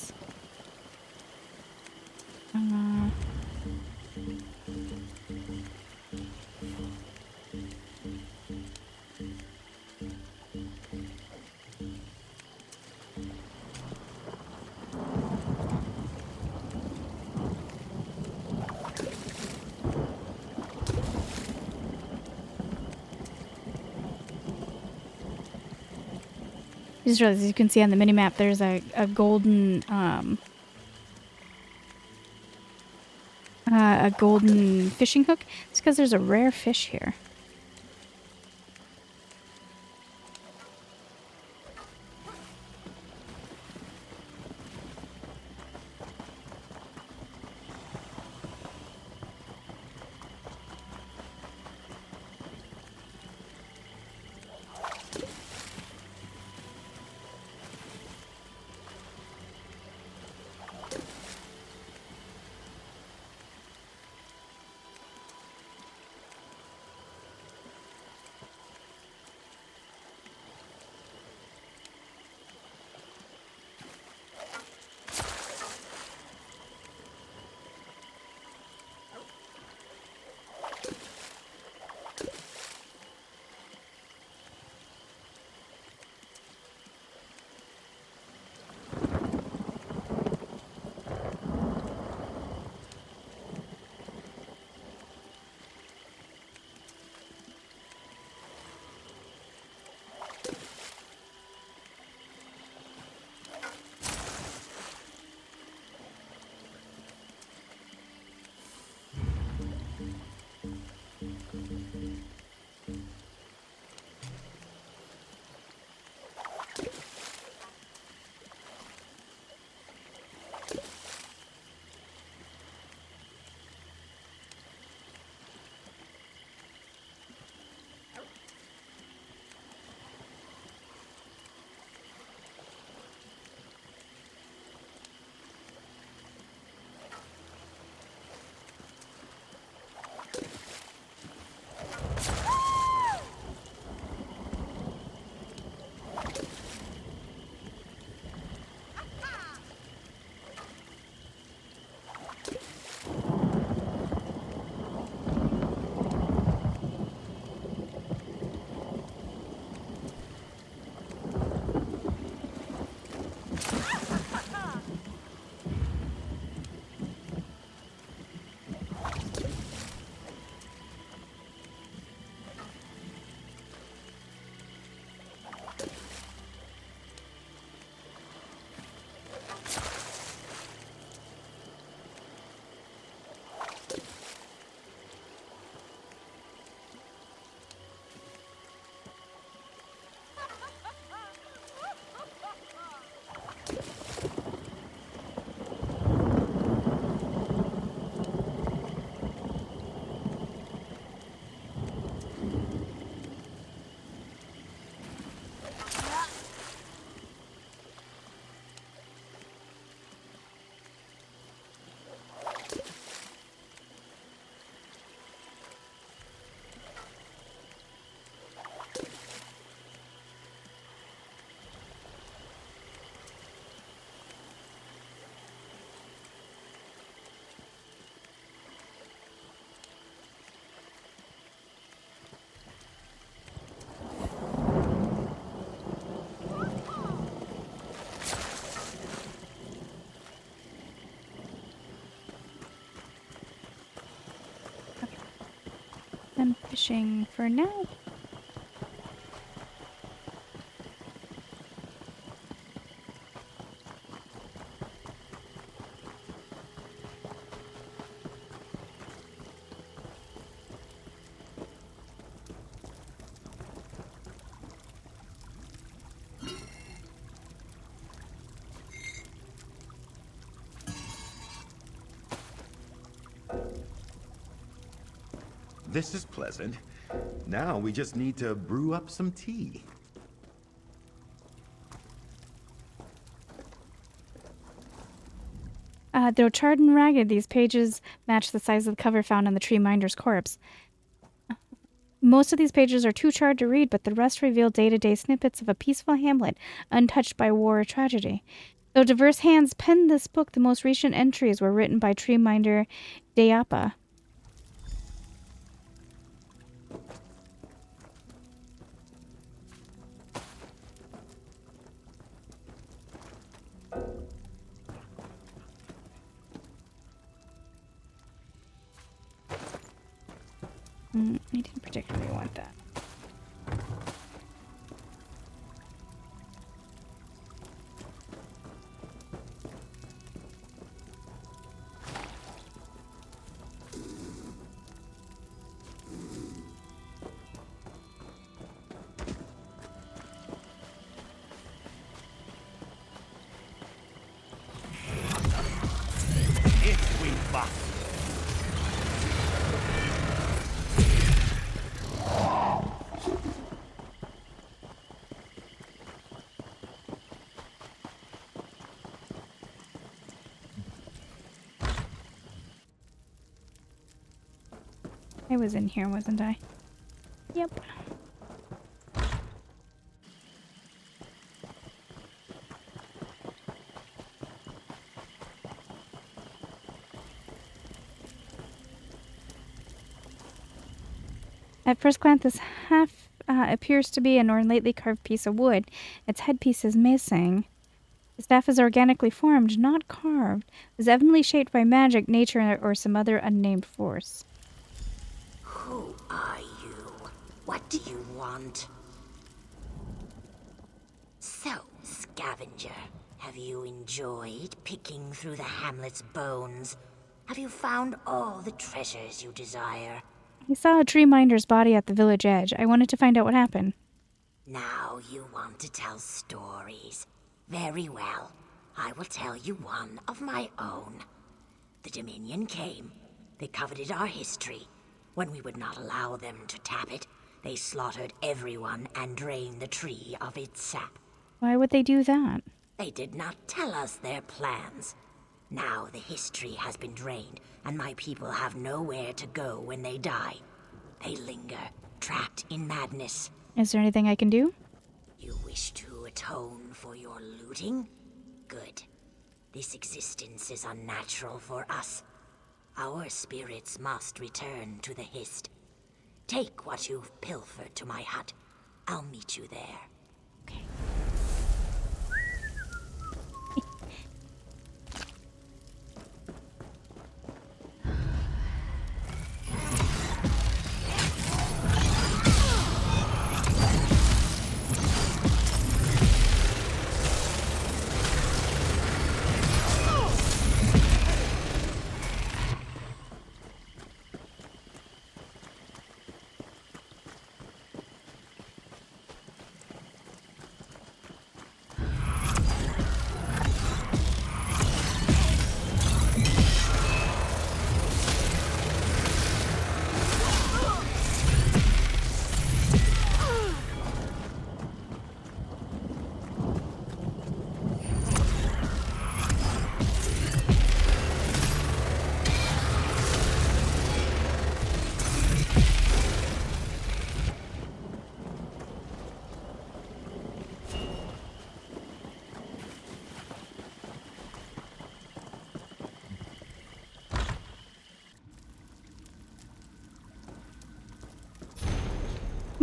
I just realized, as you can see on the minimap, there's a golden fishing hook. It's because there's a rare fish here. Done fishing for now. This is pleasant. Now we just need to brew up some tea. Though charred and ragged, these pages match the size of the cover found on the tree minder's corpse. Most of these pages are too charred to read, but the rest reveal day-to-day snippets of a peaceful hamlet, untouched by war or tragedy. Though diverse hands penned this book, the most recent entries were written by tree minder Deapa. I didn't particularly want that. If we must. I was in here, wasn't I? Yep. At first glance, this half appears to be an ornately carved piece of wood. Its headpiece is missing. The staff is organically formed, not carved. It is evidently shaped by magic, nature, or some other unnamed force. Who are you? What do you want? So, scavenger, have you enjoyed picking through the hamlet's bones? Have you found all the treasures you desire? I saw a tree minder's body at the village edge. I wanted to find out what happened. Now you want to tell stories. Very well. I will tell you one of my own. The Dominion came. They coveted our history. When we would not allow them to tap it, they slaughtered everyone and drained the tree of its sap. Why would they do that? They did not tell us their plans. Now the history has been drained, and my people have nowhere to go when they die. They linger, trapped in madness. Is there anything I can do? You wish to atone for your looting? Good. This existence is unnatural for us. Our spirits must return to the Hist. Take what you've pilfered to my hut. I'll meet you there. Okay.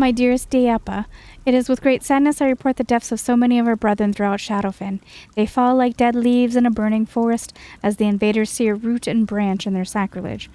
my dearest Deapa. It is with great sadness I report the deaths of so many of our brethren throughout Shadowfen. They fall like dead leaves in a burning forest as the invaders sear root and branch in their sacrilege.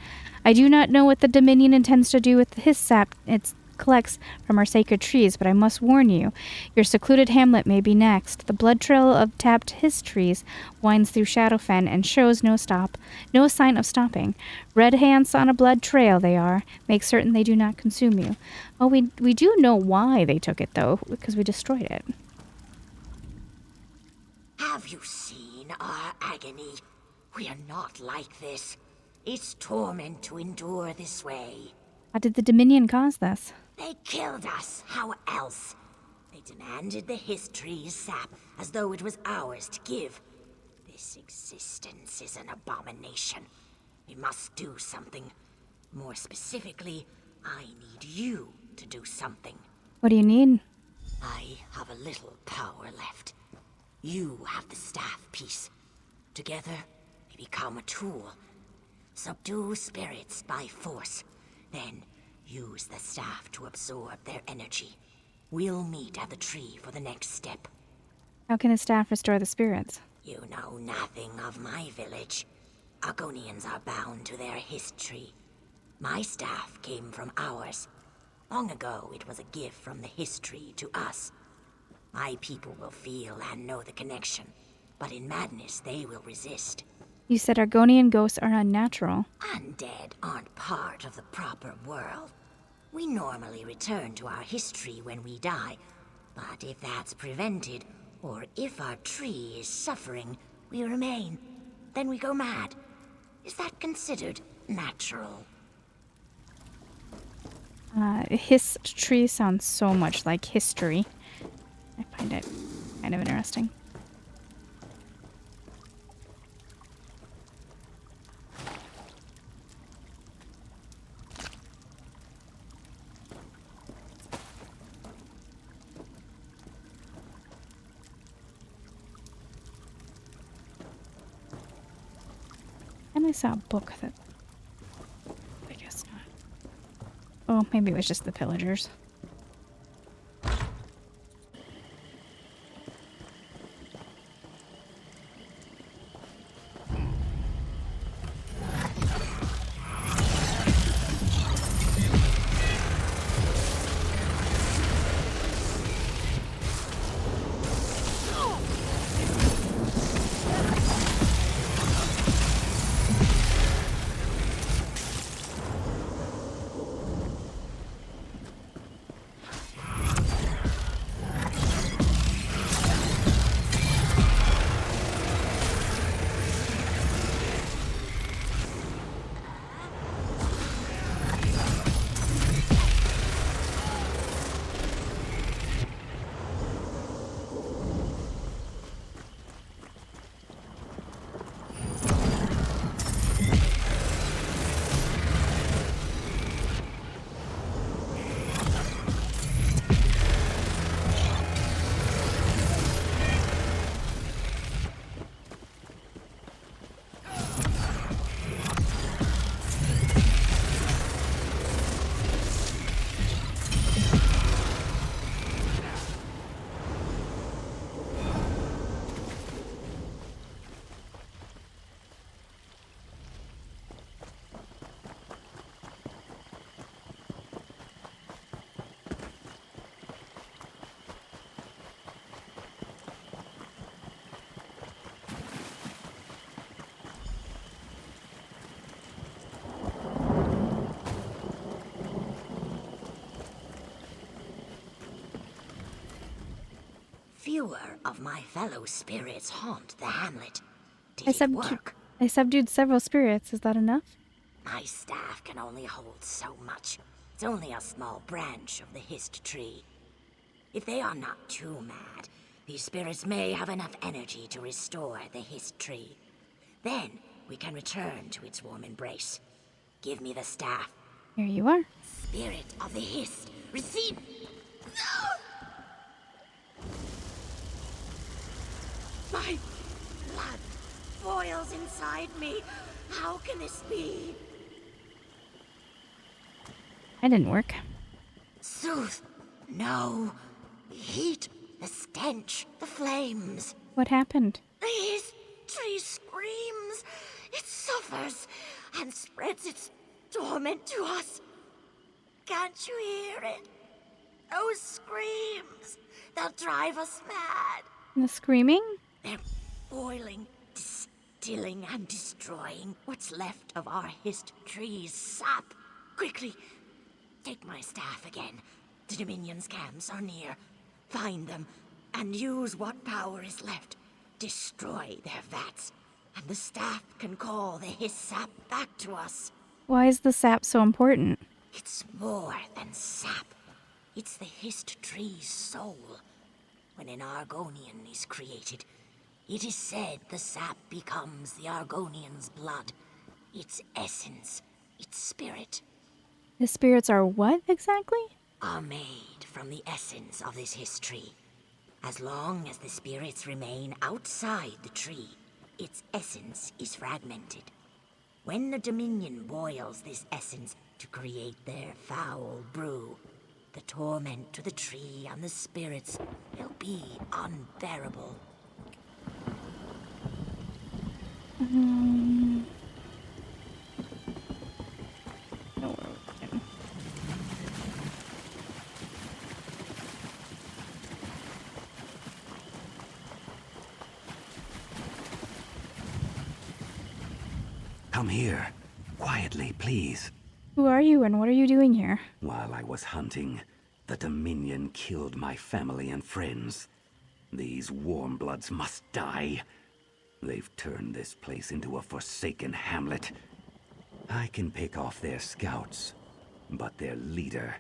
I do not know what the Dominion intends to do with his sap it collects from our sacred trees, but I must warn you, your secluded hamlet may be next. The blood trail of tapped his trees winds through Shadowfen and shows no sign of stopping. Red hands on a blood trail they are. Make certain they do not consume you. Oh, we do know why they took it, though, because we destroyed it. Have you seen our agony? We are not like this. It's torment to endure this way. How did the Dominion cause this? They killed us. How else? They demanded the history's sap as though it was ours to give. This existence is an abomination. We must do something. More specifically, I need you to do something. What do you need? I have a little power left. You have the staff piece. Together, we become a tool. Subdue spirits by force. Then, use the staff to absorb their energy. We'll meet at the tree for the next step. How can a staff restore the spirits? You know nothing of my village. Argonians are bound to their history. My staff came from ours. Long ago, it was a gift from the history to us. My people will feel and know the connection, but in madness they will resist. You said Argonian ghosts are unnatural. Undead aren't part of the proper world. We normally return to our history when we die, but if that's prevented, or if our tree is suffering, we remain. Then we go mad. Is that considered natural? His tree sounds so much like history. I find it kind of interesting. And I saw a book that... I guess not. Oh, maybe it was just the pillagers. Fewer of my fellow spirits haunt the hamlet. Did it work? I subdued several spirits. Is that enough? My staff can only hold so much. It's only a small branch of the hist tree. If they are not too mad, these spirits may have enough energy to restore the hist tree. Then we can return to its warm embrace. Give me the staff. Here you are. Spirit of the hist, receive. My blood boils inside me. How can this be? That didn't work. Soothe No. The heat, the stench, the flames. What happened? This tree screams. It suffers and spreads its torment to us. Can't you hear it? Those screams. They'll drive us mad. The screaming? They're boiling, distilling, and destroying what's left of our hist tree's sap. Quickly, take my staff again. The Dominion's camps are near. Find them, and use what power is left. Destroy their vats, and the staff can call the hist sap back to us. Why is the sap so important? It's more than sap. It's the hist tree's soul. When an Argonian is created, it is said the sap becomes the Argonian's blood, its essence, its spirit. The spirits are what exactly? Are made from the essence of this history. As long as the spirits remain outside the tree, its essence is fragmented. When the Dominion boils this essence to create their foul brew, the torment to the tree and the spirits will be unbearable. Come here. Quietly, please. Who are you and what are you doing here? While I was hunting, the Dominion killed my family and friends. These warmbloods must die. They've turned this place into a forsaken hamlet. I can pick off their scouts, but their leader,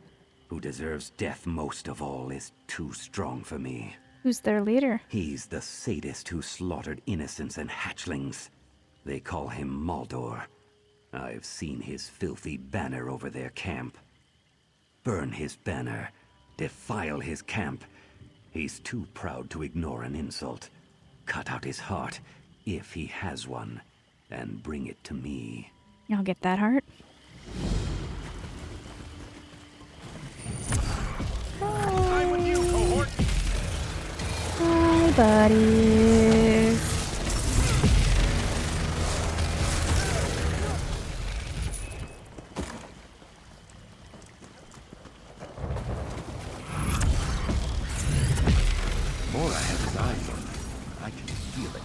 who deserves death most of all, is too strong for me. Who's their leader? He's the sadist who slaughtered innocents and hatchlings. They call him Maldor. I've seen his filthy banner over their camp. Burn his banner. Defile his camp. He's too proud to ignore an insult. Cut out his heart, if he has one, and bring it to me. I'll get that heart. I'm with you, cohort. Hi, buddies. Mora has his eyes on me. I can feel it.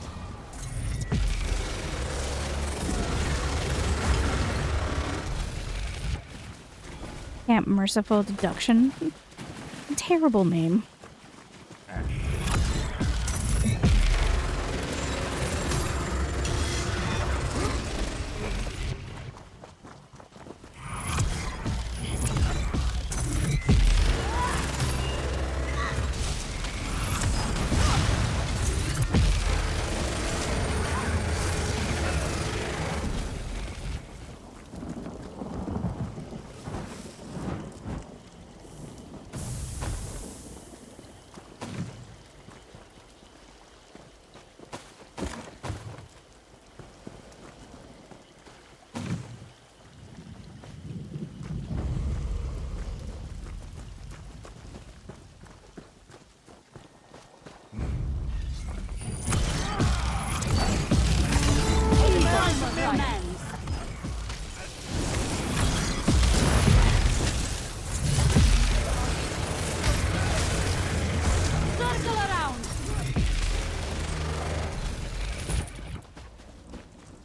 Camp Merciful Deduction. Terrible name.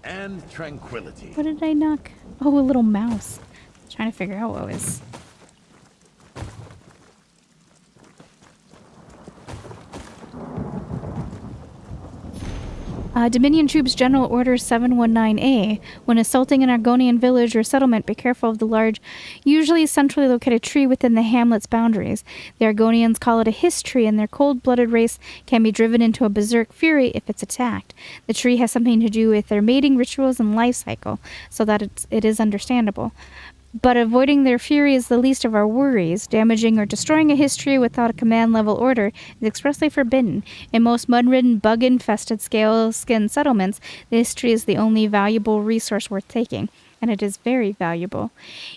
And tranquility. What did I knock? Oh, a little mouse. Trying to figure out what was. Dominion Troops General Order 719A. When assaulting an Argonian village or settlement, be careful of the large, usually centrally located tree within the hamlet's boundaries. The Argonians call it a hist tree, and their cold-blooded race can be driven into a berserk fury if it's attacked. The tree has something to do with their mating rituals and life cycle, so that it is understandable. But avoiding their fury is the least of our worries. Damaging or destroying a history without a command-level order is expressly forbidden. In most mud-ridden, bug-infested scale-skin settlements, the history is the only valuable resource worth taking. and it is very valuable.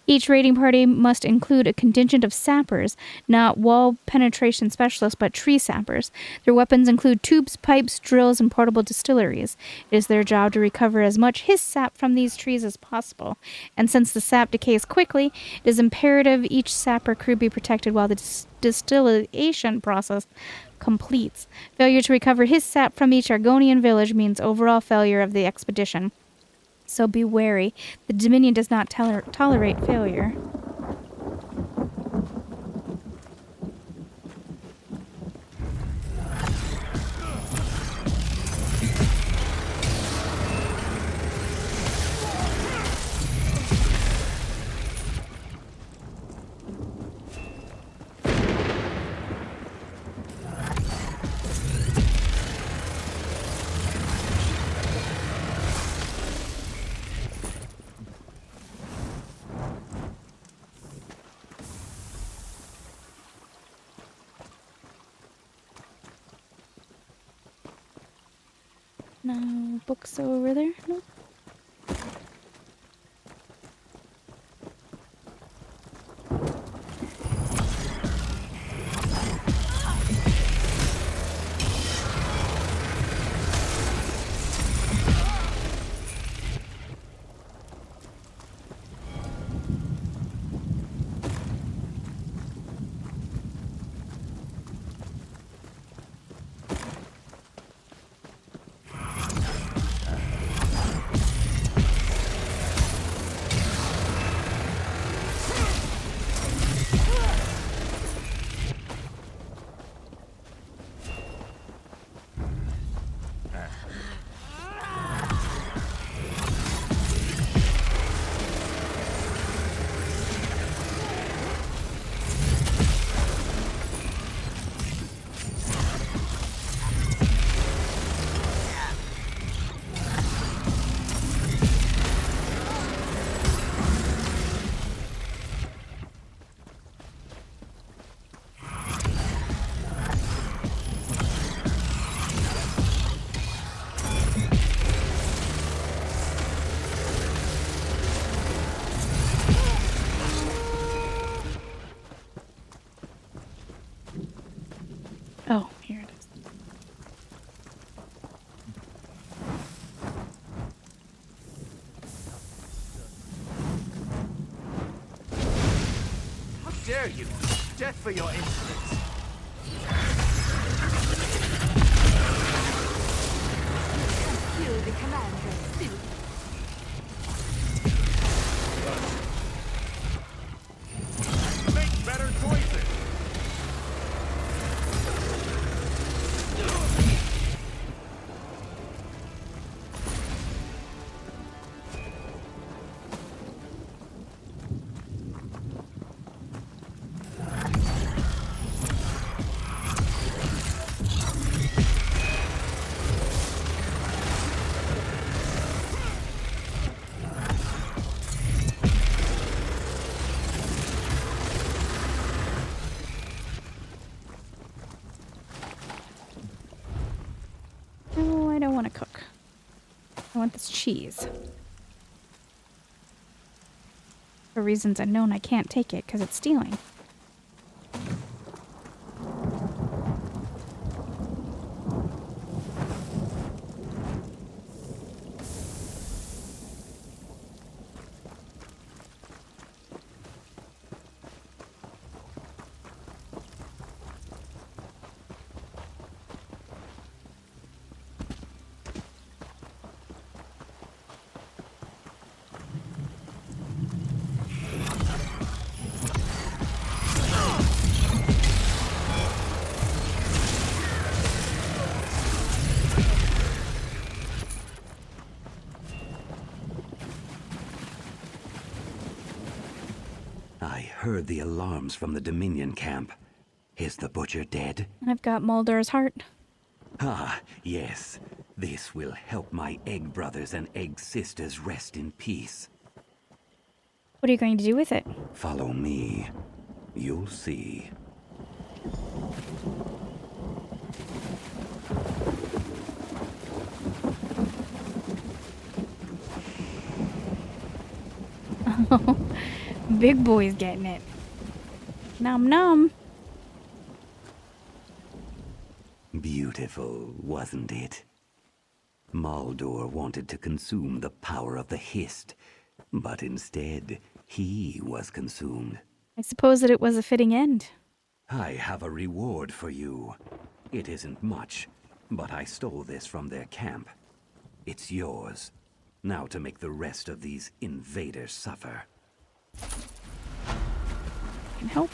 Each raiding party must include a contingent of sappers, not wall penetration specialists, but tree sappers. Their weapons include tubes, pipes, drills, and portable distilleries. It is their job to recover as much his sap from these trees as possible, and since the sap decays quickly, it is imperative each sapper crew be protected while the distillation process completes. Failure to recover his sap from each Argonian village means overall failure of the expedition. So be wary. The Dominion does not tolerate failure. No books over there? No. Oh, here it is. How dare you! Death for your insolence! Kill the commander, Fillet. Make better choices! No, I don't want to cook. I want this cheese. For reasons unknown, I can't take it because it's stealing. I heard the alarms from the Dominion camp. Is the butcher dead? I've got Mulder's heart. Ah, yes. This will help my egg brothers and egg sisters rest in peace. What are you going to do with it? Follow me. You'll see. Big boy's getting it. Nom nom. Beautiful, wasn't it? Maldor wanted to consume the power of the Hist, but instead, he was consumed. I suppose that it was a fitting end. I have a reward for you. It isn't much, but I stole this from their camp. It's yours. Now to make the rest of these invaders suffer. Can help.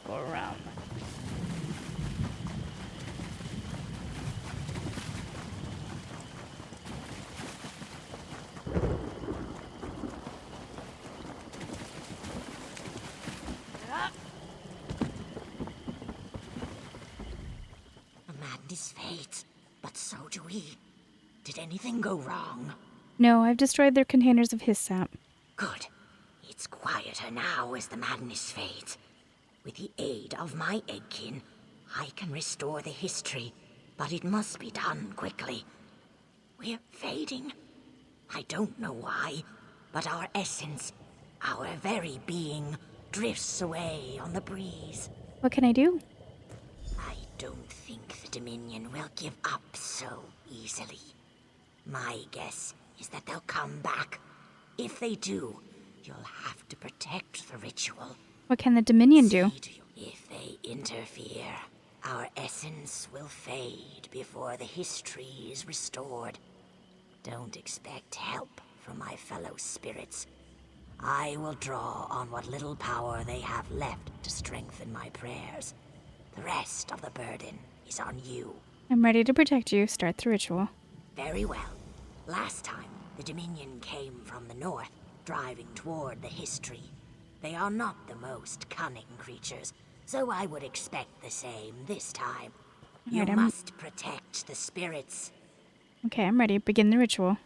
Go around. A madness fades, but so do we. Did anything go wrong? No, I've destroyed their containers of his sap. Good. It's quieter now as the madness fades. With the aid of my eggkin, I can restore the history, but it must be done quickly. We're fading. I don't know why, but our essence, our very being, drifts away on the breeze. What can I do? I don't think the Dominion will give up so easily. My guess is that they'll come back. If they do, you'll have to protect the ritual. What can the Dominion do? If they interfere, our essence will fade before the history is restored. Don't expect help from my fellow spirits. I will draw on what little power they have left to strengthen my prayers. The rest of the burden is on you. I'm ready to protect you. Start the ritual. Very well. Last time, the Dominion came from the north, driving toward the history. They are not the most cunning creatures, so I would expect the same this time. You must protect the spirits. Okay, I'm ready. Begin the ritual.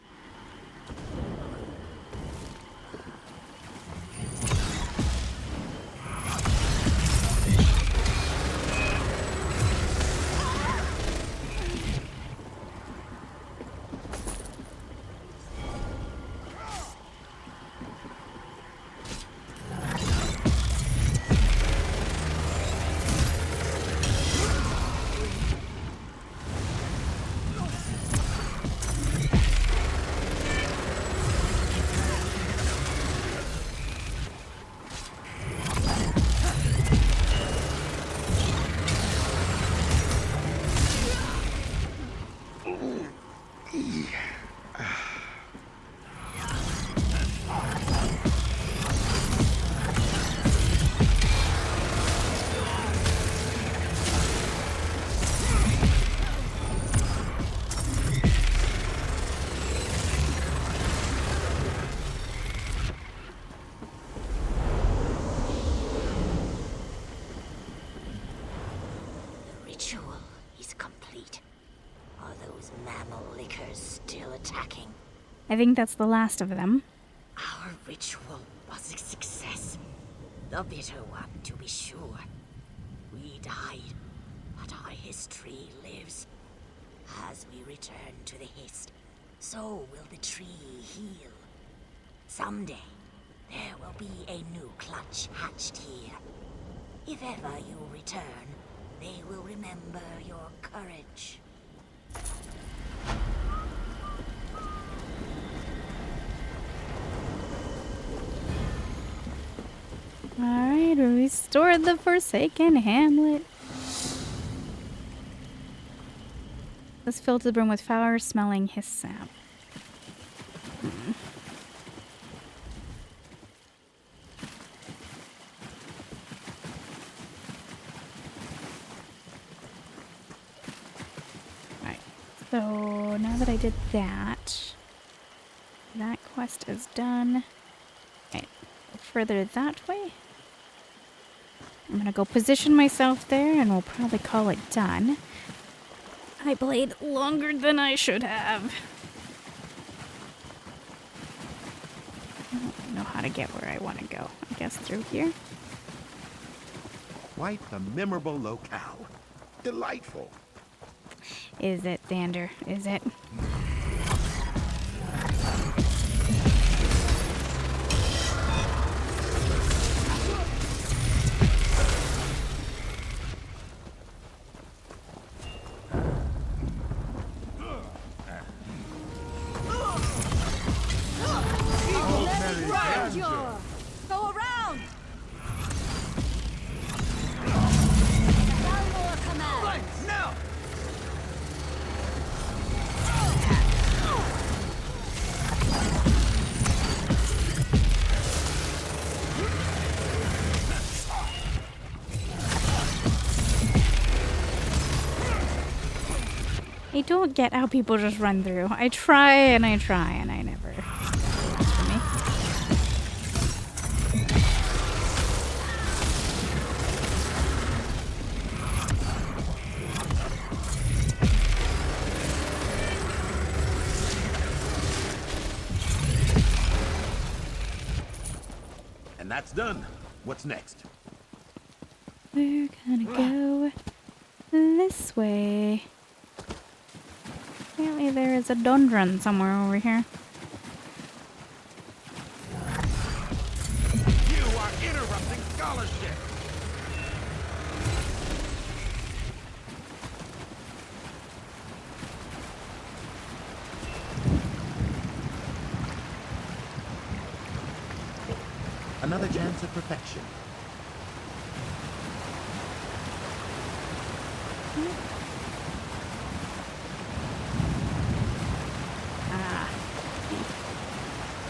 I think that's the last of them. Our ritual was a success. The bitter one, to be sure. We died, but our history lives. As we return to the Hist, so will the tree heal. Someday, there will be a new clutch hatched here. If ever you return, they will remember your courage. Alright, we restored the Forsaken Hamlet. Let's fill to the brim with foul-smelling his sap. Alright, so now that I did that, that quest is done. Alright, further that way. I'm gonna go position myself there and we'll probably call it done. I played longer than I should have. I don't know how to get where I want to go. I guess through here. Quite a memorable locale. Delightful. Is it, Xander? Is it? Cure. Go around. Valor command. Flanks, now! I don't get how people just run through. I try and I try and I never. That's for me. And that's done. What's next? We're gonna go this way. Apparently there is a dungeon somewhere over here. You are interrupting scholarship! Another chance of perfection.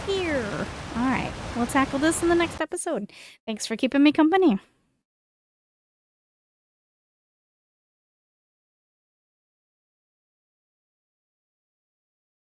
Here. All right. We'll tackle this in the next episode. Thanks for keeping me company.